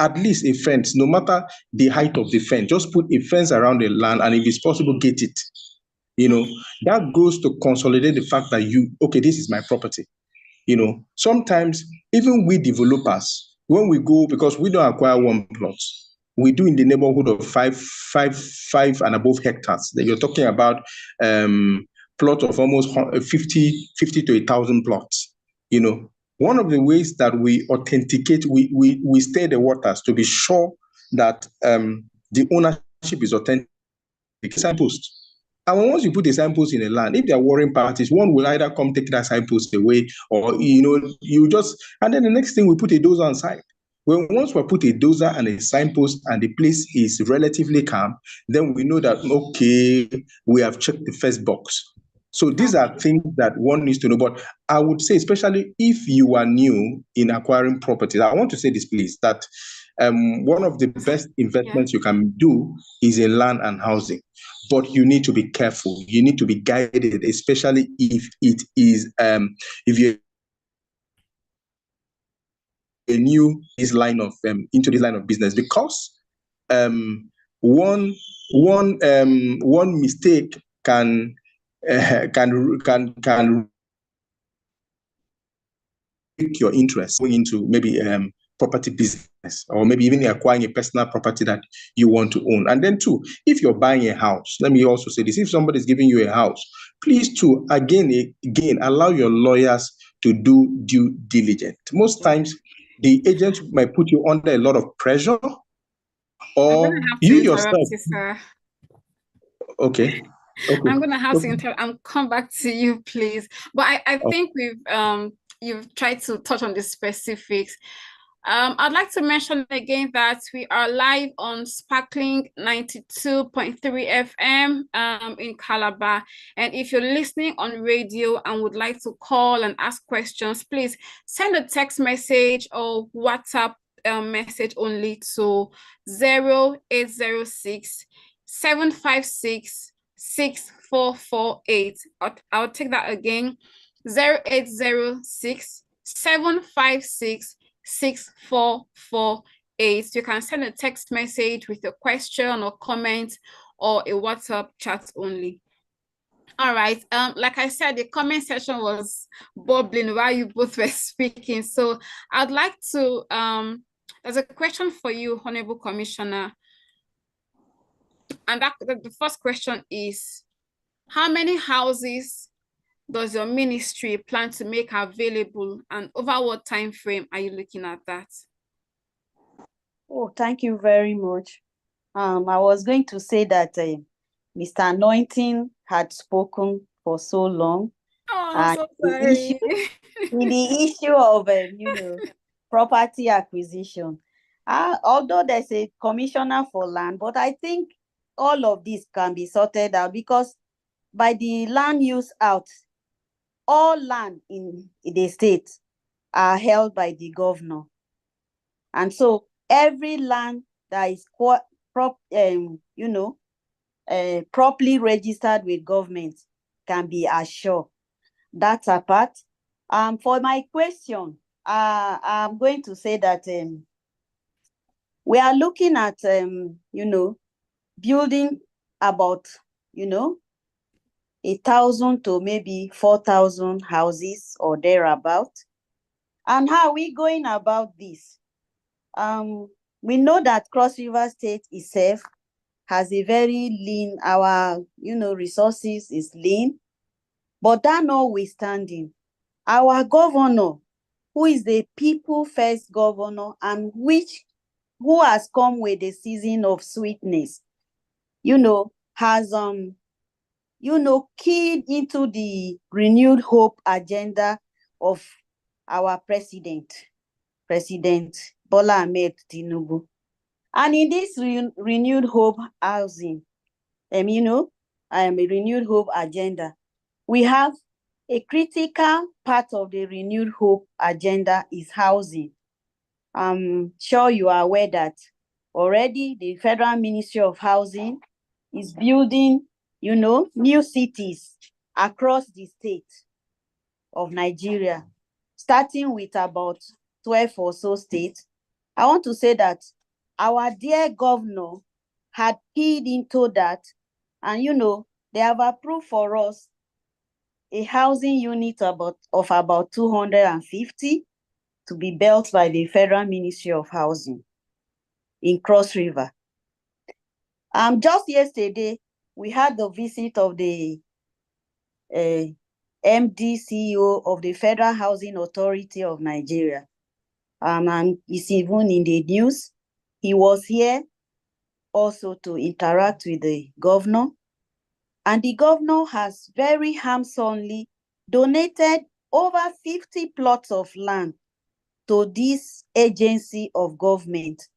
At least a fence, no matter the height of the fence, just put a fence around the land, and if it's possible, get it. That goes to consolidate the fact that this is my property. Sometimes even we developers, when we go, because we don't acquire one plot, we do in the neighborhood of five and above hectares. That you're talking about plot of almost 50 to 1,000 plots. One of the ways that we authenticate, we stay the waters to be sure that the ownership is authentic. Signpost. And once you put a signpost in a land, if there are warring parties, one will either come take that signpost away, or and then the next thing, we put a dozer on site. Once we put a dozer and a signpost and the place is relatively calm, then we know that, okay, we have checked the first box. So these are things that one needs to know. But I would say, especially if you are new in acquiring properties, I want to say this, please, that one of the best investments you can do is in land and housing. But you need to be careful. You need to be guided, especially if it is if you're new into this line of business, because one mistake can take your interest going into maybe property business, or maybe even acquiring a personal property that you want to own. And then two, if you're buying a house, let me also say this, if somebody's giving you a house, please too, again, allow your lawyers to do due diligence. Most times, the agent might put you under a lot of pressure, or you yourself. You, sir. Okay. I'm gonna have to interrupt and come back to you, please. But I think you've tried to touch on the specifics. I'd like to mention again that we are live on Sparkling 92.3 FM in Calabar. And if you're listening on radio and would like to call and ask questions, please send a text message or WhatsApp message only to 0806 756 6448. I'll take that again. 0806 756 6448. You can send a text message with a question or comment, or a WhatsApp chat only. All right. Like I said, the comment section was bubbling while you both were speaking. So I'd like to there's a question for you, Honorable Commissioner. And the first question is, how many houses does your ministry plan to make available, and over what time frame are you looking at that? Oh, thank you very much. I was going to say that Mr. Anointed had spoken for so long, Oh, I'm so the issue sorry. in the issue of property acquisition. Although there's a commissioner for land, but I think all of this can be sorted out because by the land use out, all land in the state are held by the governor. And so every land that is properly registered with government can be assured. That's apart. For my question, I'm going to say that we are looking at building about 1,000 to maybe 4,000 houses or thereabout. And how are we going about this? We know that Cross River State itself has a very lean, our resources is lean, but that notwithstanding, our governor, who is the people first governor and who has come with a season of sweetness, has keyed into the renewed hope agenda of our President Bola Ahmed Tinubu. And in this renewed hope housing, a renewed hope agenda, we have a critical part of the renewed hope agenda is housing. I'm sure you are aware that already the Federal Ministry of Housing is building, new cities across the state of Nigeria, starting with about 12 or so states. I want to say that our dear governor had keyed into that, and they have approved for us a housing unit of about 250 to be built by the Federal Ministry of Housing in Cross River. Just yesterday, we had the visit of the MD CEO of the Federal Housing Authority of Nigeria. And it's even in the news. He was here also to interact with the governor. And the governor has very handsomely donated over 50 plots of land to this agency of government.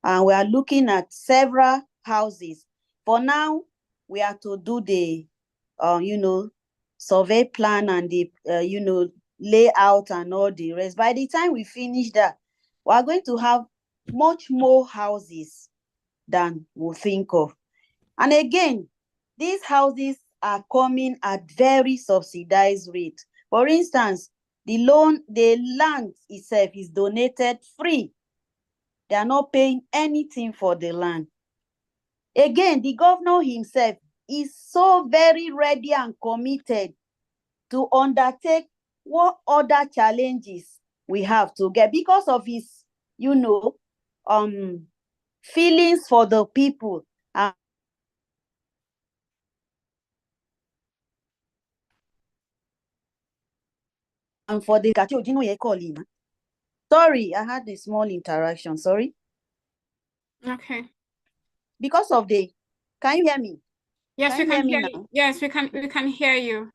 And we are looking at several houses. For now, we are to do the, survey plan and the, layout and all the rest. By the time we finish that, we are going to have much more houses than we think of. And again, these houses are coming at very subsidized rate. For instance, the land itself is donated free. They are not paying anything for the land. Again, the governor himself is so very ready and committed to undertake what other challenges we have to get because of his, feelings for the people. And for the sorry, I had a small interaction. Sorry. Okay. Because of can you hear me? Yes, we can hear you. Yes, we can hear you.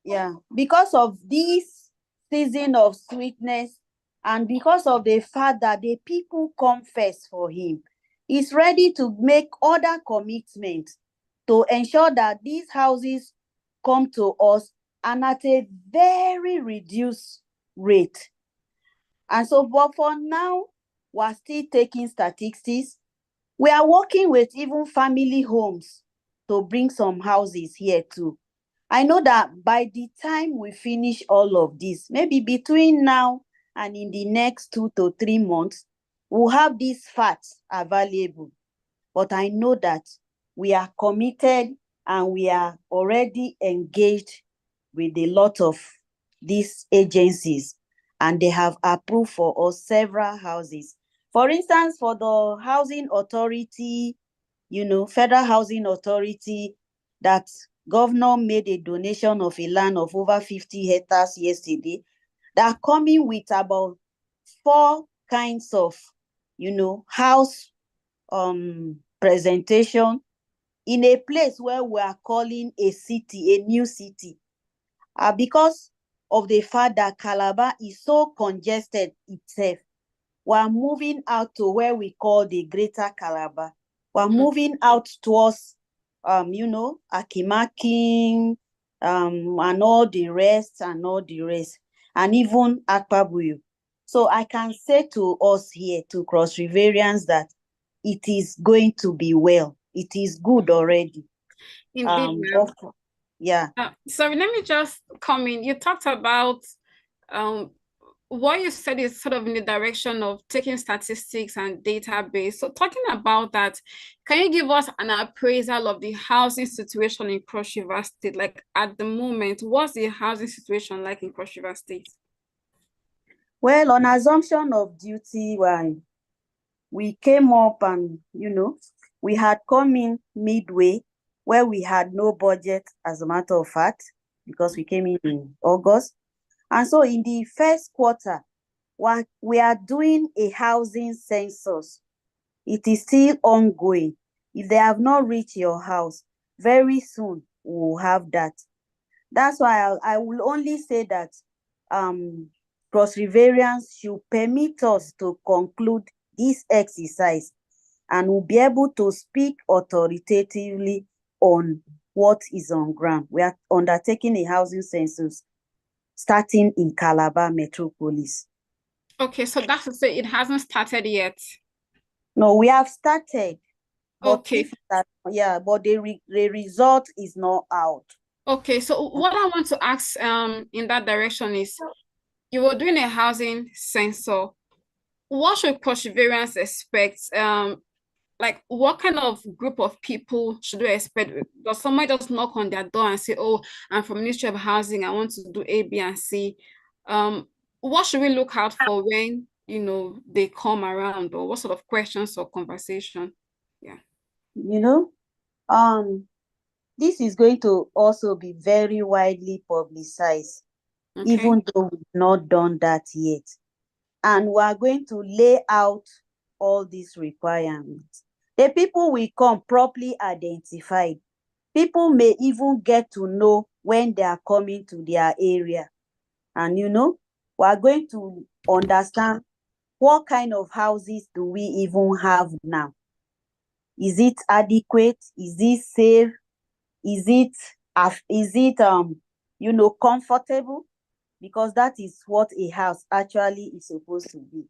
Yeah, because of this season of sweetness and because of the fact that the people come first for him, he's ready to make other commitments to ensure that these houses come to us and at a very reduced rate. And so, but for now, we're still taking statistics. We are working with even family homes to bring some houses here too. I know that by the time we finish all of this, maybe between now and in the next 2 to 3 months, we'll have these facts available. But I know that we are committed and we are already engaged with a lot of these agencies, and they have approved for us several houses. For instance, for the Housing Authority, Federal Housing Authority, that governor made a donation of a land of over 50 hectares yesterday, they are coming with about 4 kinds of, house presentation in a place where we are calling a city, a new city. because of the fact that Calabar is so congested itself, we're moving out to where we call the Greater Calabar. We're moving out towards, Akimakin, and all the rest, and even Akpabuyu. So I can say to us here, to Cross Riverians, that it is going to be well. It is good already. Indeed, yeah. Sorry, let me just come in. You talked about what you said is sort of in the direction of taking statistics and database. So talking about that, can you give us an appraisal of the housing situation in Cross River State? Like at the moment, what's the housing situation like in Cross River State? Well, on assumption of duty, we came up and, we had come in midway where we had no budget, as a matter of fact, because we came in August. And so in the first quarter, we are doing a housing census. It is still ongoing. If they have not reached your house, very soon we'll have that. That's why I will only say that Cross Riverians should permit us to conclude this exercise, and we'll be able to speak authoritatively on what is on ground. We are undertaking a housing census starting in Calabar Metropolis. Okay, so that's to say it hasn't started yet. No, we have started. Okay. But the result is not out. Okay, so what I want to ask in that direction is, you were doing a housing census. What should Cross Riverians expect? Like what kind of group of people should we expect? Does somebody just knock on their door and say, oh, I'm from Ministry of Housing, I want to do A, B, and C? What should we look out for when, they come around, or what sort of questions or conversation? Yeah. This is going to also be very widely publicized, okay, even though we've not done that yet. And we are going to lay out all these requirements. The people will come properly identified. People may even get to know when they are coming to their area. And we are going to understand what kind of houses do we even have now. Is it adequate? Is it safe? Is it comfortable? Because that is what a house actually is supposed to be.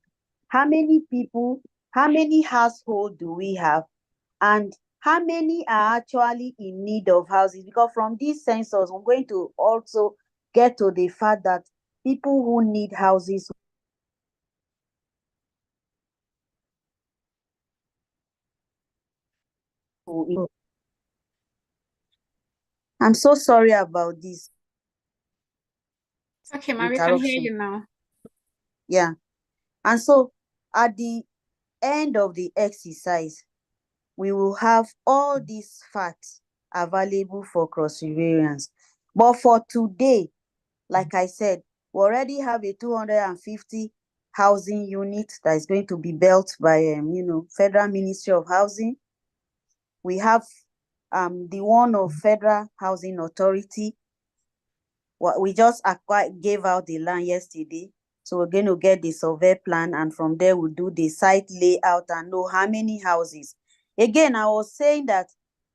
How many people, how many households do we have? And how many are actually in need of houses? Because from these census, we're going to also get to the fact that people who need houses I'm so sorry about this. Okay, Mary, we can hear you now. Yeah. And so at the end of the exercise, we will have all these facts available for Cross Riverians. But for today, like I said, we already have a 250 housing unit that is going to be built by, Federal Ministry of Housing. We have the one of Federal Housing Authority. We just gave out the land yesterday. So we're going to get the survey plan, and from there we'll do the site layout and know how many houses. Again, I was saying that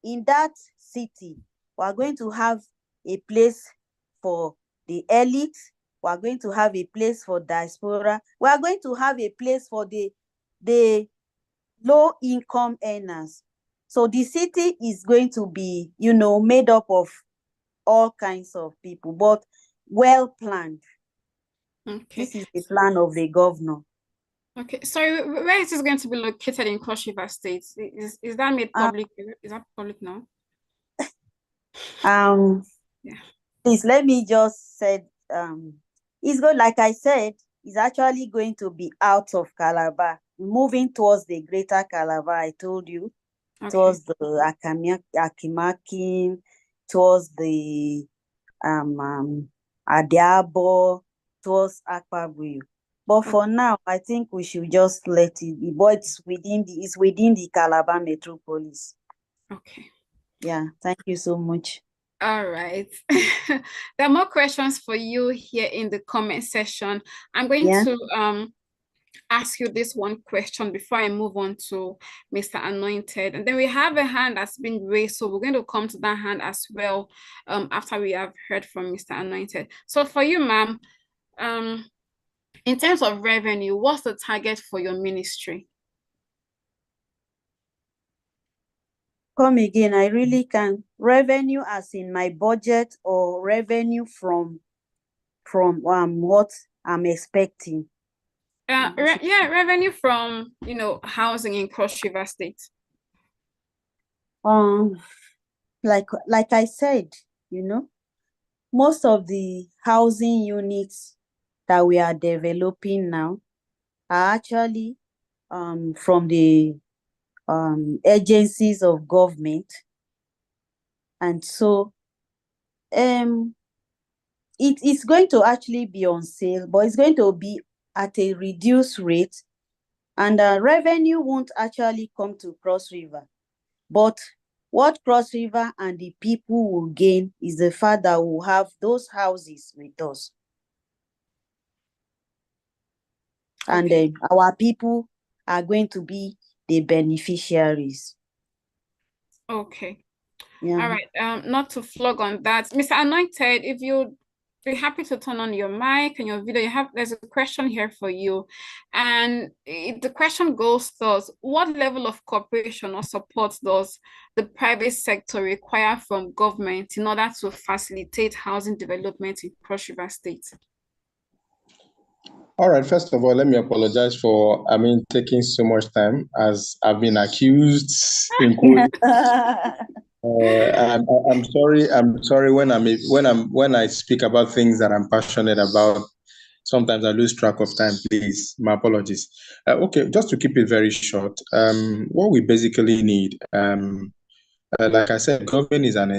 in that city, we're going to have a place for the elite. We're going to have a place for diaspora. We're going to have a place for the low-income earners. So the city is going to be, made up of all kinds of people, but well planned. Okay. This is the plan of the governor. Okay, sorry, where is this going to be located in Cross River State? Is that made public? Is that public now? Yeah. Please let me just say, it's good. Like I said, it's actually going to be out of Calabar, moving towards the Greater Calabar. I told you, towards the Akimakin, towards the Adiabo, towards Akpabuyu. But for now, I think we should just let it be. But it's within the Calabar metropolis. Okay. Yeah, thank you so much. All right. There are more questions for you here in the comment section. I'm going to ask you this one question before I move on to Mr. Anointed. And then we have a hand that's been raised, so we're going to come to that hand as well after we have heard from Mr. Anointed. So for you, ma'am, in terms of revenue, what's the target for your ministry? Come again, I really can. Revenue as in my budget, or revenue from what I'm expecting? Revenue from, housing in Cross River State. Like I said, most of the housing units that we are developing now are actually from the agencies of government. And so it is going to actually be on sale, but it's going to be at a reduced rate, and revenue won't actually come to Cross River. But what Cross River and the people will gain is the fact that we'll have those houses with us. Okay. And our people are going to be the beneficiaries. Okay. Yeah. All right. Not to flog on that. Mr. Anointed, if you'd be happy to turn on your mic and your video, there's a question here for you. And the question goes thus: what level of cooperation or support does the private sector require from government in order to facilitate housing development in Cross River State? All right, first of all, let me apologize for taking so much time, as I've been accused in quotes. I'm sorry. I'm sorry when I speak about things that I'm passionate about. Sometimes I lose track of time. Please, my apologies. Okay, just to keep it very short. What we basically need, like I said, government is an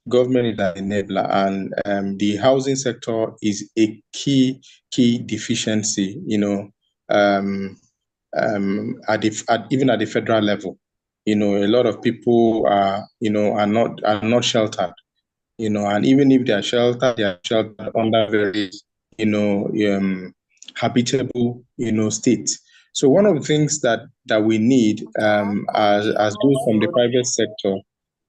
enabler. And the housing sector is a key deficiency. Even at the federal level. A lot of people are not sheltered, and even if they are sheltered under very, habitable, state. So one of the things that we need as those from the private sector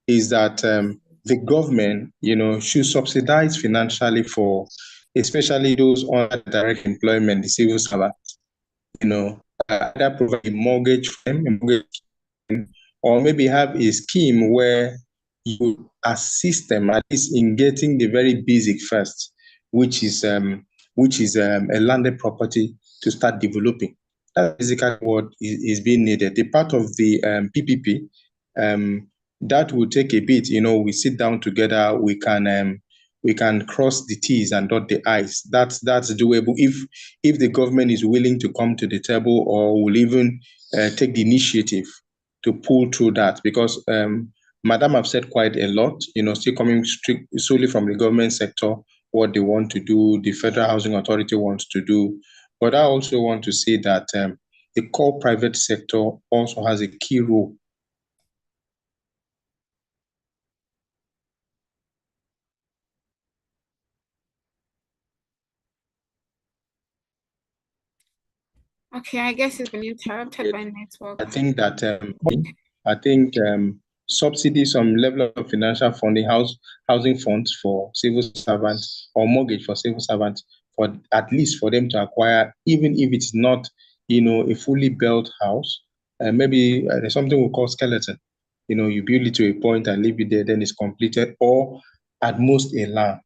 is that the government, should subsidize financially for especially those under direct employment, the civil servants, either provide a mortgage for them, or maybe have a scheme where you assist them at least in getting the very basic first, which is a landed property to start developing. That's basically what is being needed. The part of the PPP, that will take a bit. We sit down together. We can cross the T's and dot the I's. That's doable if the government is willing to come to the table, or will even take the initiative to pull through that, because Madam have said quite a lot, still coming solely from the government sector, what they want to do, the Federal Housing Authority wants to do. But I also want to say that the core private sector also has a key role. Okay, I guess it's been interrupted by network. I think that subsidy, some level of financial funding, housing funds for civil servants, or mortgage for civil servants, for at least for them to acquire, even if it's not, a fully built house. Maybe there's something we call skeleton. You build it to a point and leave it there, then it's completed, or at most a land,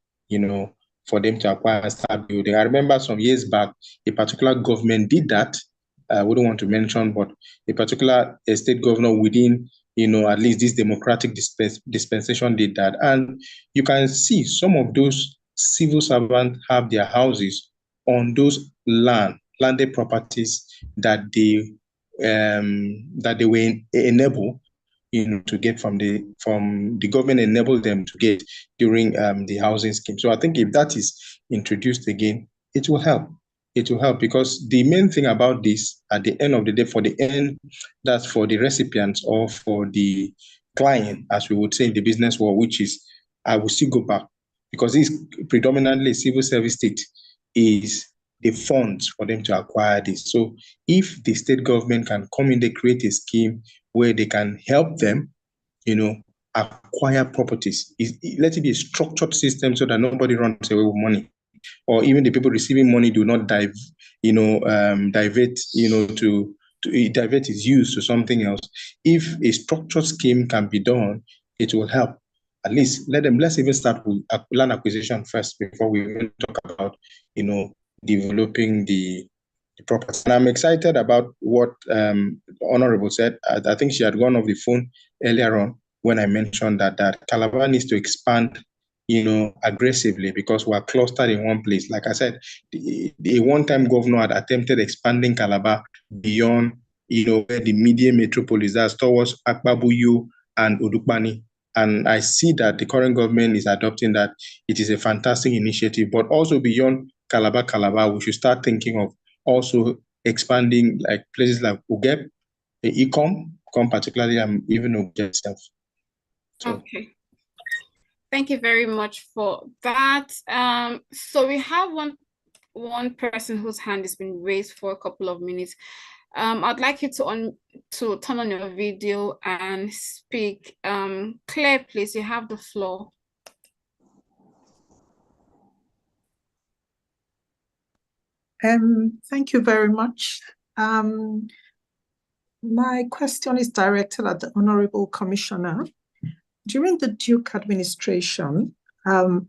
for them to acquire and start building. I remember some years back, a particular government did that. We don't want to mention, but a particular state governor within, at least this democratic dispensation did that. And you can see some of those civil servants have their houses on those landed properties that they were enabled, to get from the government, enabled them to get during the housing scheme. So I think if that is introduced again, it will help. It will help, because the main thing about this, at the end of the day, that's for the recipients or for the client, as we would say in the business world, which is I will still go back because this predominantly a civil service state is the funds for them to acquire this. So if the state government can come in, they create a scheme where they can help them, acquire properties. Let it be a structured system so that nobody runs away with money, or even the people receiving money do not divert, to divert its use to something else. If a structured scheme can be done, it will help. At least let's even start with land acquisition first before we even talk about, developing the property. And I'm excited about what Honorable said. I think she had gone off the phone earlier on when I mentioned that Calabar needs to expand, aggressively, because we're clustered in one place. Like I said, the one-time governor had attempted expanding Calabar beyond, where the median metropolis is, towards Akbabuyu and Udukbani. And I see that the current government is adopting that. It is a fantastic initiative, but also beyond Calabar, we should start thinking of also expanding like places like Ugep, Ecom, particularly, and even Ugep itself. So. Okay. Thank you very much for that. So we have one person whose hand has been raised for a couple of minutes. I'd like you to turn on your video and speak. Claire, please, you have the floor. Thank you very much. My question is directed at the Honorable Commissioner. During the Duke administration,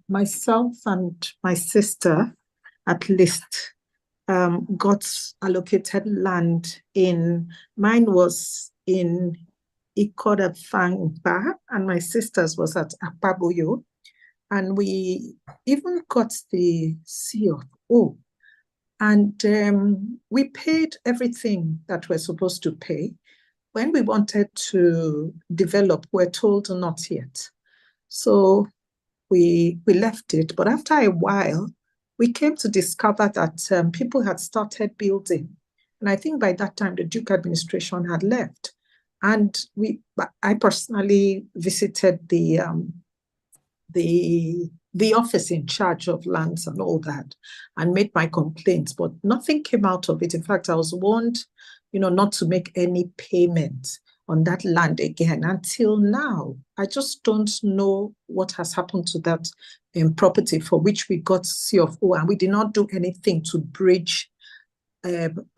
myself and my sister, at least, got allocated land mine was in Ikodafangba, and my sister's was at Akpabuyo. And we even got the CFO. And we paid everything that we're supposed to pay. When we wanted to develop, we're told not yet. So we left it. But after a while, we came to discover that people had started building. And I think by that time, the Duke administration had left. And I personally visited the office in charge of lands and all that, and made my complaints, but nothing came out of it. In fact, I was warned, not to make any payment on that land again until now. I just don't know what has happened to that property for which we got CFO, and we did not do anything to bridge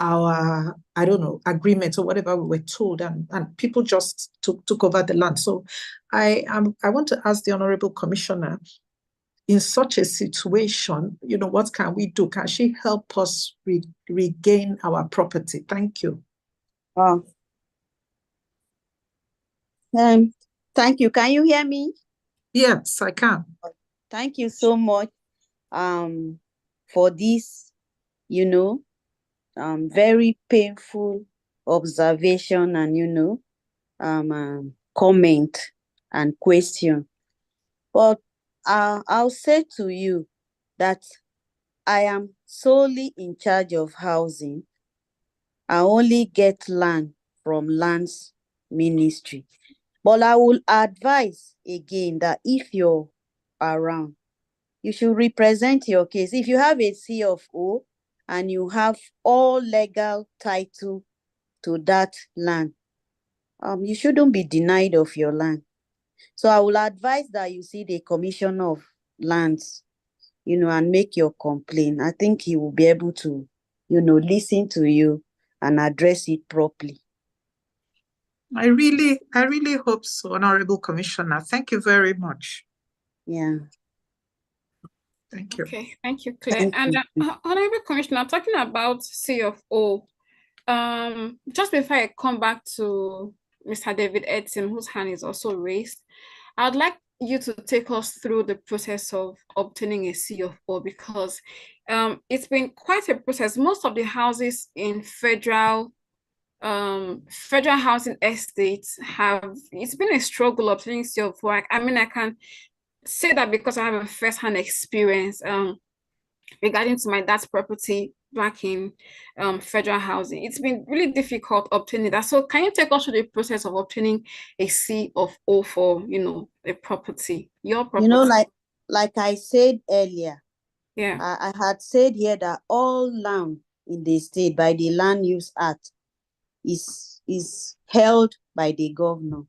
our, agreement or whatever we were told, and people just took over the land. So I want to ask the Honorable Commissioner, in such a situation, what can we do? Can she help us regain our property? Thank you. Thank you. Can you hear me? Yes, I can. Thank you so much for this, very painful observation and, comment and question. But I'll say to you that I am solely in charge of housing. I only get land from lands ministry. But I will advise again that if you're around, you should represent your case. If you have a CFO and you have all legal title to that land, you shouldn't be denied of your land. So I will advise that you see the Commissioner of Lands, and make your complaint. I think he will be able to, listen to you and address it properly. I really hope so, Honorable Commissioner. Thank you very much. Yeah. Thank you. Okay, thank you, Claire. And Honorable Commissioner, talking about CFO, just before I come back to Mr. David Edson, whose hand is also raised, I'd like you to take us through the process of obtaining a CFO, because it's been quite a process. Most of the houses in federal housing estates it's been a struggle obtaining CFO. I mean, I can say that because I have a first-hand experience regarding to my dad's property. back in federal housing, it's been really difficult obtaining that. So can you take us through the process of obtaining a C of O for, a property, your property? Like I said earlier, yeah, I had said here that all land in the state by the Land Use Act is held by the governor.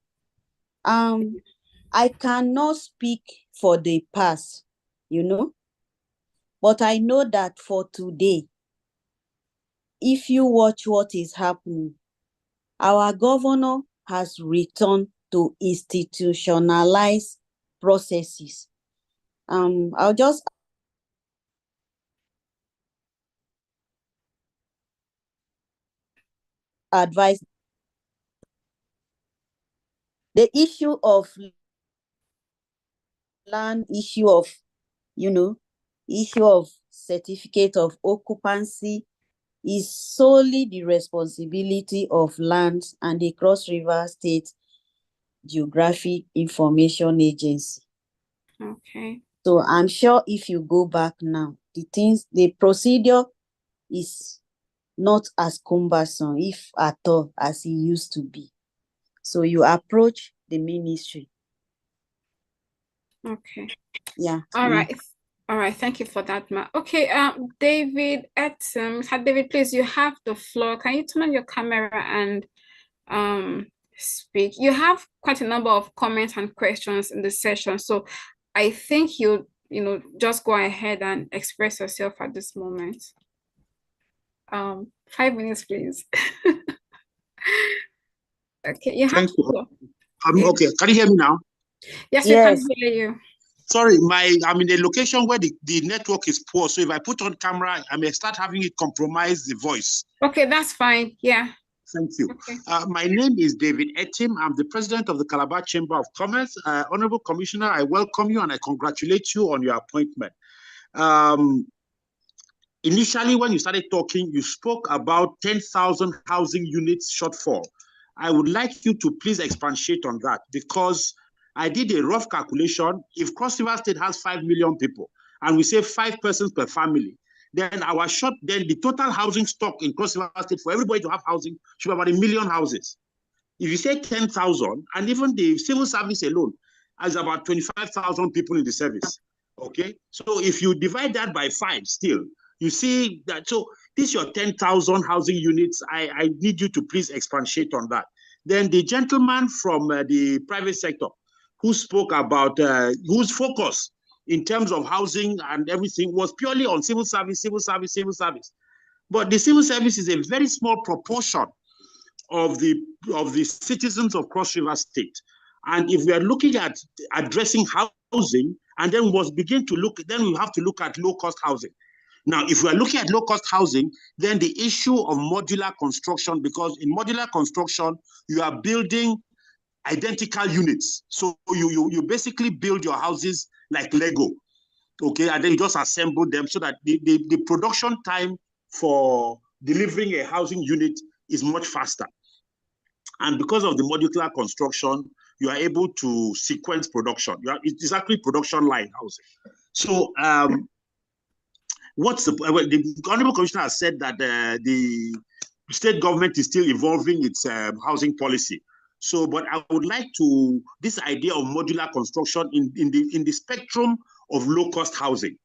I cannot speak for the past, but I know that for today, if you watch what is happening, our governor has returned to institutionalize processes. I'll just advise the issue of land, issue of certificate of occupancy is solely the responsibility of Lands and the Cross River State Geographic Information Agency. okay. So I'm sure if you go back now, the procedure is not as cumbersome, if at all, as it used to be. So you approach the ministry. Okay. Yeah. All right. All right. Thank you for that, Ma. Okay. David David, please, you have the floor. Can you turn on your camera and speak? You have quite a number of comments and questions in the session, so I think you just go ahead and express yourself at this moment. 5 minutes, please. Okay, you have to go. Okay, can you hear me now? Yes, we can hear you. Sorry, I'm in a location where the network is poor, so if I put on camera, I may start having it compromise the voice. Okay, that's fine. Yeah. Thank you. Okay. My name is David Etim. I'm the president of the Calabar Chamber of Commerce. Honorable Commissioner, I welcome you and I congratulate you on your appointment. Initially, when you started talking, you spoke about 10,000 housing units shortfall. I would like you to please expatiate on that, because I did a rough calculation. If Cross River State has 5 million people and we say 5 persons per family, then the total housing stock in Cross River State for everybody to have housing should be about 1 million houses. If you say 10,000, and even the civil service alone has about 25,000 people in the service. Okay, so if you divide that by 5 still, you see that, so this is your 10,000 housing units. I need you to please expatiate on that. Then the gentleman from the private sector who spoke about, whose focus in terms of housing and everything was purely on civil service. But the civil service is a very small proportion of the citizens of Cross River State. And if we are looking at addressing housing, and then we have to look at low-cost housing. Now, if we are looking at low-cost housing, then the issue of modular construction, because in modular construction, you are building identical units. So you basically build your houses like Lego, okay? And then you just assemble them so that the production time for delivering a housing unit is much faster. And because of the modular construction, you are able to sequence production. It's exactly production line housing. So the Honorable Commissioner has said that the state government is still evolving its housing policy. So, but I would like this idea of modular construction in the spectrum of low-cost housing.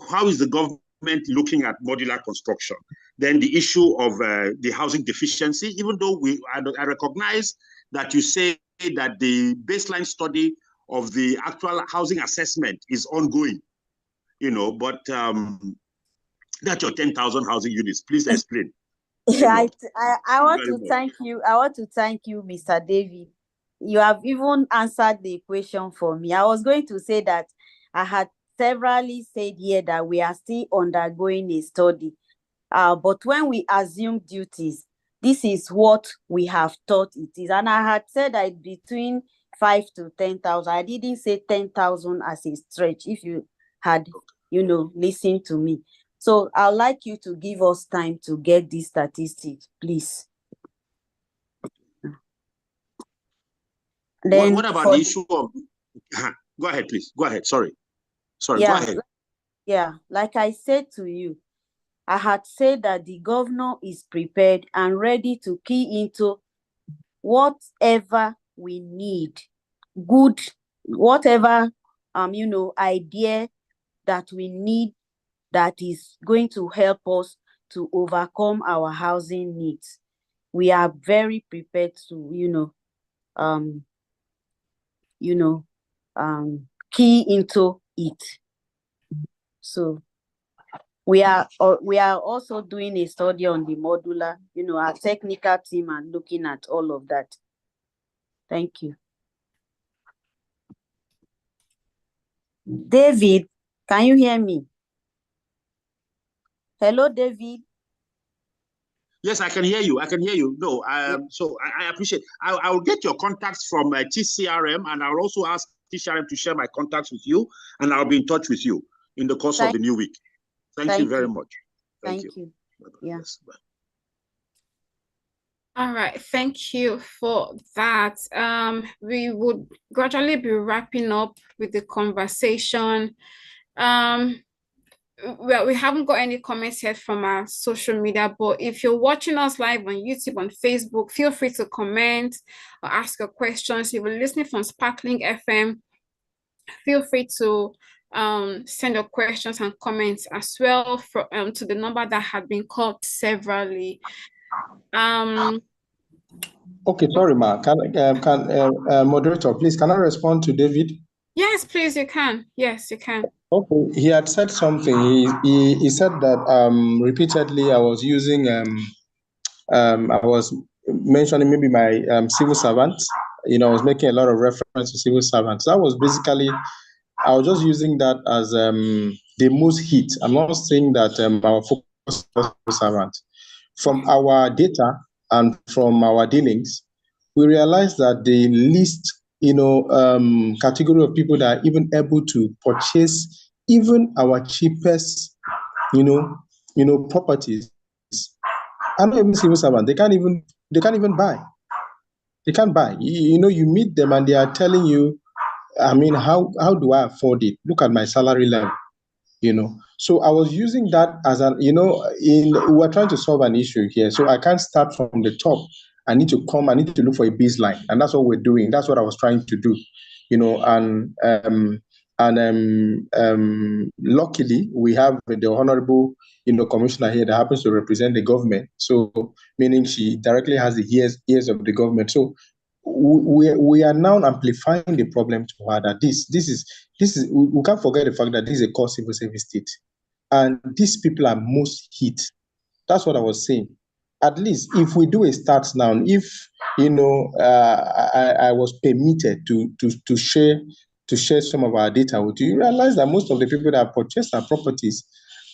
How is the government looking at modular construction? Then the issue of the housing deficiency, even though I recognize that you say that the baseline study of the actual housing assessment is ongoing, but that's your 10,000 housing units. Please explain. I want to thank you. I want to thank you, Mr. David. You have even answered the question for me. I was going to say that I had severally said here that we are still undergoing a study. But when we assume duties, this is what we have thought it is. And I had said that between 5 to 10,000. I didn't say 10,000 as a stretch, if you had, listened to me. So I'd like you to give us time to get these statistics, please. Then what about the issue of... Go ahead, please. Go ahead. Sorry, yeah, go ahead. Yeah, like I said to you, I had said that the governor is prepared and ready to key into whatever we need, good, whatever, idea that we need that is going to help us to overcome our housing needs. We are very prepared to, key into it. So we are also doing a study on the modular, our technical team and looking at all of that. Thank you. David, can you hear me? Hello, David. Yes, I can hear you. I can hear you. No, so I appreciate. I will get your contacts from TCRM, and I'll also ask TCRM to share my contacts with you, and I'll be in touch with you in the course of the new week. Thank you very much. Thank you. Yeah. Bye. All right, thank you for that. We would gradually be wrapping up with the conversation. Well, we haven't got any comments yet from our social media, but if you're watching us live on YouTube, on Facebook, feel free to comment or ask your questions. If you're listening from Sparkling FM, feel free to send your questions and comments as well to the number that had been called severally. Okay, sorry, Ma. Moderator, please, can I respond to David? Yes, please, you can. Yes, you can. Okay, he had said something. He said that repeatedly I was using I was mentioning maybe my civil servants. I was making a lot of reference to civil servants. That was basically, I was just using that as the most hit. I'm not saying that our focus on civil servants. From our data and from our dealings, we realized that the least category of people that are even able to purchase even our cheapest properties are not even civil servants. They can't even buy. They can't buy. You meet them and they are telling you, I mean, how do I afford it? Look at my salary level. So I was using that as we're trying to solve an issue here. So I can't start from the top. I need to look for a baseline. And that's what we're doing. That's what I was trying to do, luckily we have the honorable, commissioner here that happens to represent the government. So meaning she directly has the ears of the government. So we are now amplifying the problem to her that this is we can't forget the fact that this is a core civil service state, and these people are most hit. That's what I was saying. At least if we do a start now, if I was permitted to share some of our data with you, you realize that most of the people that purchase our properties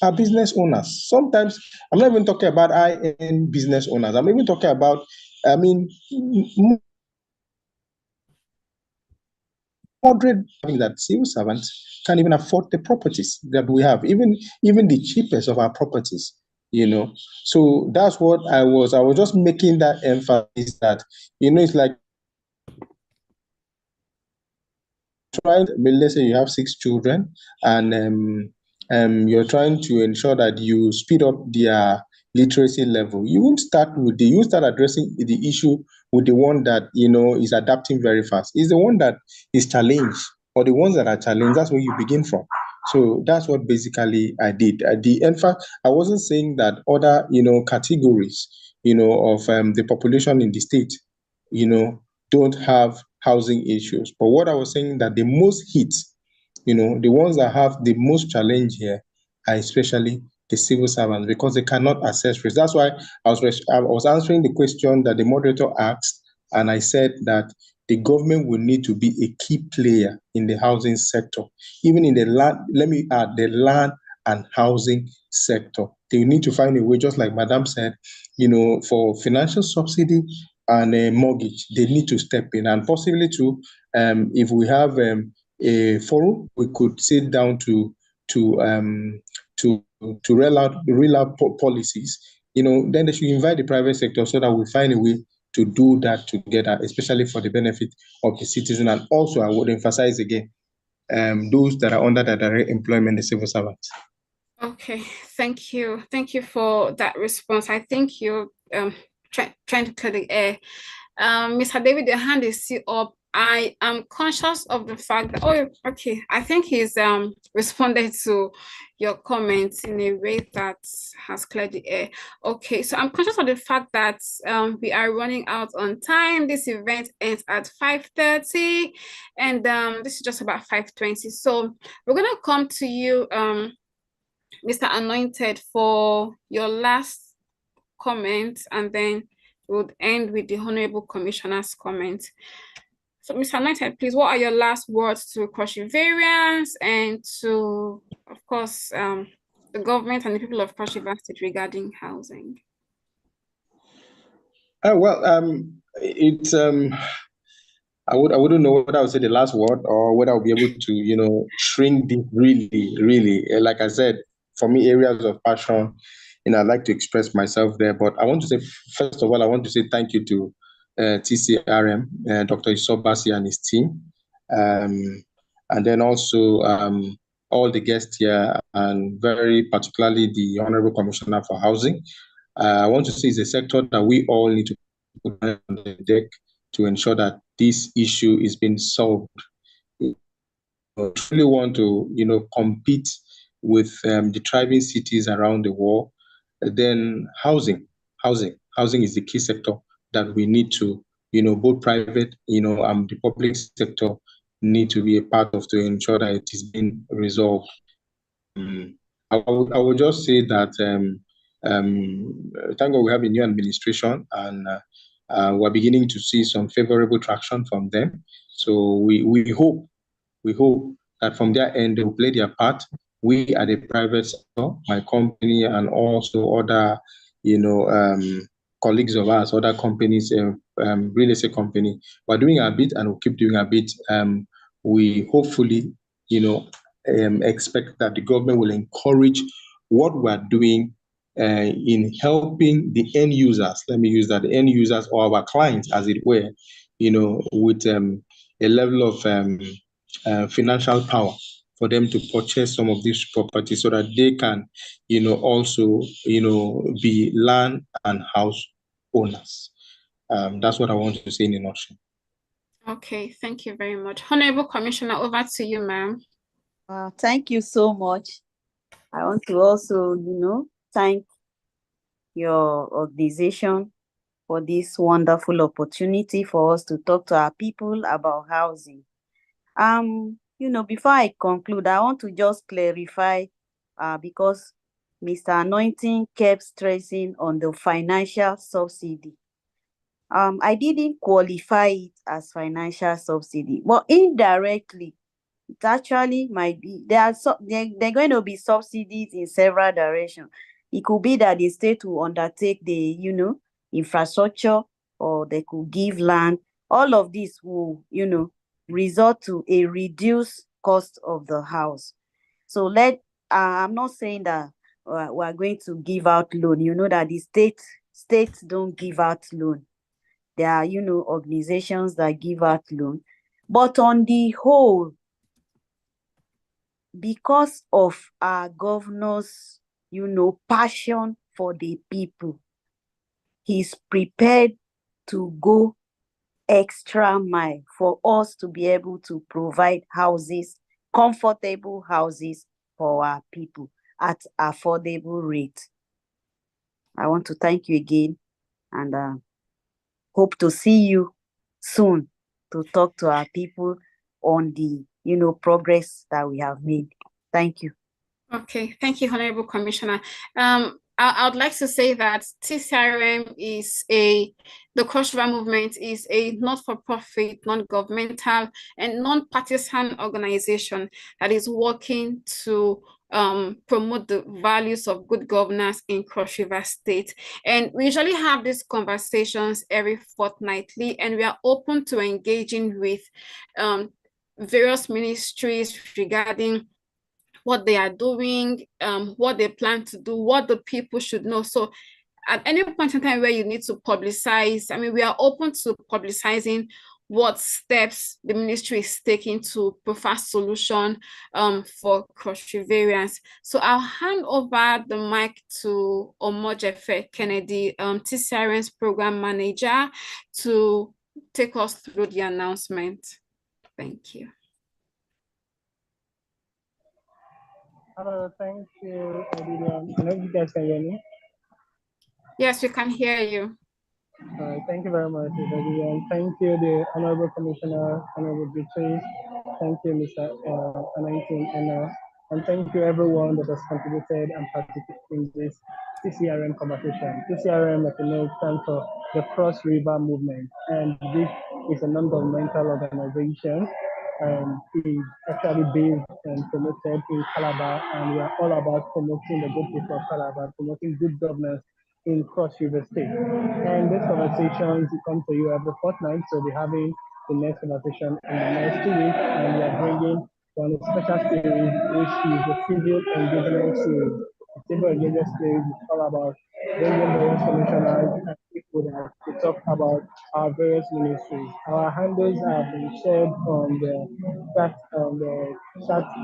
are business owners. Sometimes I'm not even talking about high-end business owners. I'm even talking about, moderate that civil servants can't even afford the properties that we have, even the cheapest of our properties. So that's what I was just making that emphasis that it's like trying. Let's say you have 6 children and you're trying to ensure that you speed up their literacy level. You start addressing the issue with the one that is adapting very fast. It's the one that is challenged, or the ones that are challenged. That's where you begin from. So that's what basically I did. In fact, I wasn't saying that other categories of the population in the state don't have housing issues. But what I was saying that the most hit, the ones that have the most challenge here are especially the civil servants, because they cannot access risk. That's why I was answering the question that the moderator asked, and I said that the government will need to be a key player in the housing sector, even in the land. Let me add, the land and housing sector. They need to find a way, just like Madam said, for financial subsidy and a mortgage, they need to step in, and possibly too, if we have a forum, we could sit down to roll out policies. Then they should invite the private sector so that we find a way to do that together, especially for the benefit of the citizen. And also, I would emphasize again, those that are under the direct employment, the civil servants. Okay, thank you. Thank you for that response. I think you're trying to clear the air. Mr. David, your hand is still up. I am conscious of the fact that, oh, okay, I think he's responded to your comments in a way that has cleared the air. Okay, so I'm conscious of the fact that we are running out on time. This event ends at 5:30, and this is just about 5:20. So we're gonna come to you, Mr. Anointed, for your last comment, and then we'll end with the Honorable Commissioner's comment. So, Mr. Anointed, please, what are your last words to Cross Riverians and to, of course, the government and the people of Cross River State regarding housing? It's I wouldn't know whether I would say the last word or whether I'll be able to, shrink this really. Like I said, for me, areas of passion, I'd like to express myself there. But I want to say, first of all, I want to say thank you to TCRM, Dr. Isobasi and his team. And then also all the guests here, and very particularly the Honorable Commissioner for Housing. I want to say it's a sector that we all need to put on the deck to ensure that this issue is being solved. We really want to, compete with the thriving cities around the world. Then housing is the key sector that we need to, both private, and the public sector need to be a part of to ensure that it is being resolved. I would just say that thank God we have a new administration, and we're beginning to see some favorable traction from them. So we hope that from their end they will play their part. We at the private sector, my company, and also other, colleagues of ours, other companies, real estate company, we're doing a bit and we'll keep doing a bit. We hopefully, expect that the government will encourage what we're doing in helping the end users. Let me use that, the end users or our clients, as it were, with a level of financial power for them to purchase some of these properties so that they can, also, be land and house owners. That's what I want to say in a nutshell. Okay, thank you very much. Honorable Commissioner, over to you, ma'am. Thank you so much. I want to also, thank your organization for this wonderful opportunity for us to talk to our people about housing. Before I conclude, I want to just clarify, because Mr. Anointing kept stressing on the financial subsidy. I didn't qualify it as financial subsidy, but indirectly, it actually might be. There are going to be subsidies in several directions. It could be that the state will undertake the, infrastructure, or they could give land. All of this will, result to a reduced cost of the house. So I'm not saying that we're going to give out loan. You know that the states don't give out loan. There are, organizations that give out loan. But on the whole, because of our governor's, passion for the people, he's prepared to go extra mile for us to be able to provide houses, comfortable houses for our people at affordable rate. I want to thank you again, and hope to see you soon to talk to our people on the, progress that we have made. Thank you. Okay, thank you, Honorable Commissioner. I would like to say that TCRM is the Cross River Movement is a not-for-profit, non-governmental, and non-partisan organization that is working to promote the values of good governance in Cross River State. And we usually have these conversations every fortnightly, and we are open to engaging with various ministries regarding what they are doing, what they plan to do, what the people should know. So at any point in time where you need to publicize, we are open to publicizing what steps the ministry is taking to provide solution for cross-river variants. So I'll hand over the mic to Omojefe Kennedy, TCRM's program manager, to take us through the announcement. Thank you. Hello, thank you, Vivian. I hope you guys can hear me. Yes, we can hear you. Thank you very much, Vivian. Thank you, the Honorable Commissioner, Honorable Beatrice. Thank you, Mr. Anointed, Enoh. And thank you, everyone that has contributed and participated in this TCRM conversation. TCRM, as you know, stands for the Cross River Movement, and this is a non-governmental organization, and is actually based and promoted in Calabar, and we are all about promoting the good people of Calabar, promoting good governance in Cross River State. And these conversations come to you every fortnight, so we're having the next conversation in the next 2 weeks, and we are bringing one special series, which is the Civic Engagement Series. The Civic Engagement Series is all about bringing various commissioners and people that to talk about our various ministries. Our handles have been shared on the chat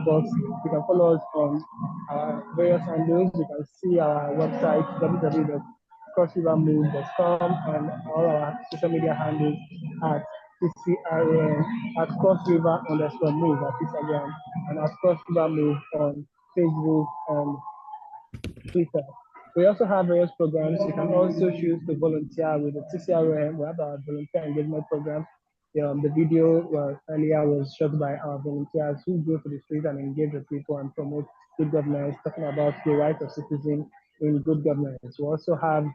box. You can follow us on our various handles. You can see our website www.crossrivermove.com and all our social media handles at TCRM at crossriver_move at Instagram and at crossrivermove on Facebook and Twitter. We also have various programs. You can also choose to volunteer with the TCRM. We have our volunteer engagement program. The video earlier was shot by our volunteers who go to the street and engage with people and promote good governance, talking about the rights of citizens in good governance. We also have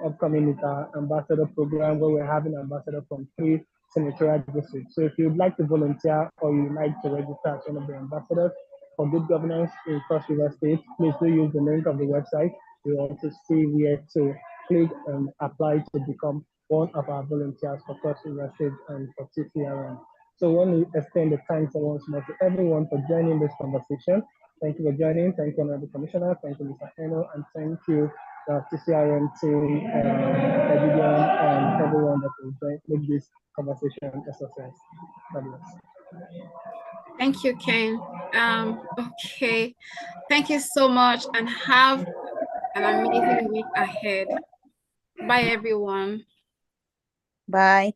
upcoming with our ambassador program where we're having ambassador from 3 senatorial districts. So if you'd like to volunteer or you'd like to register as one of the ambassadors for good governance in Cross River State, please do use the link of the website. You also see where to click and apply to become one of our volunteers for Cross River State and for TCRM. So we want to extend the thanks once more to everyone for joining this conversation. Thank you for joining. Thank you, Honorable Commissioner. Thank you, Mr. Enoh, and thank you, TCRM team, Vivian, and everyone that will make this conversation a success. Fabulous. Thank you, Ken. Okay, thank you so much and have an amazing week ahead. Bye, everyone. Bye.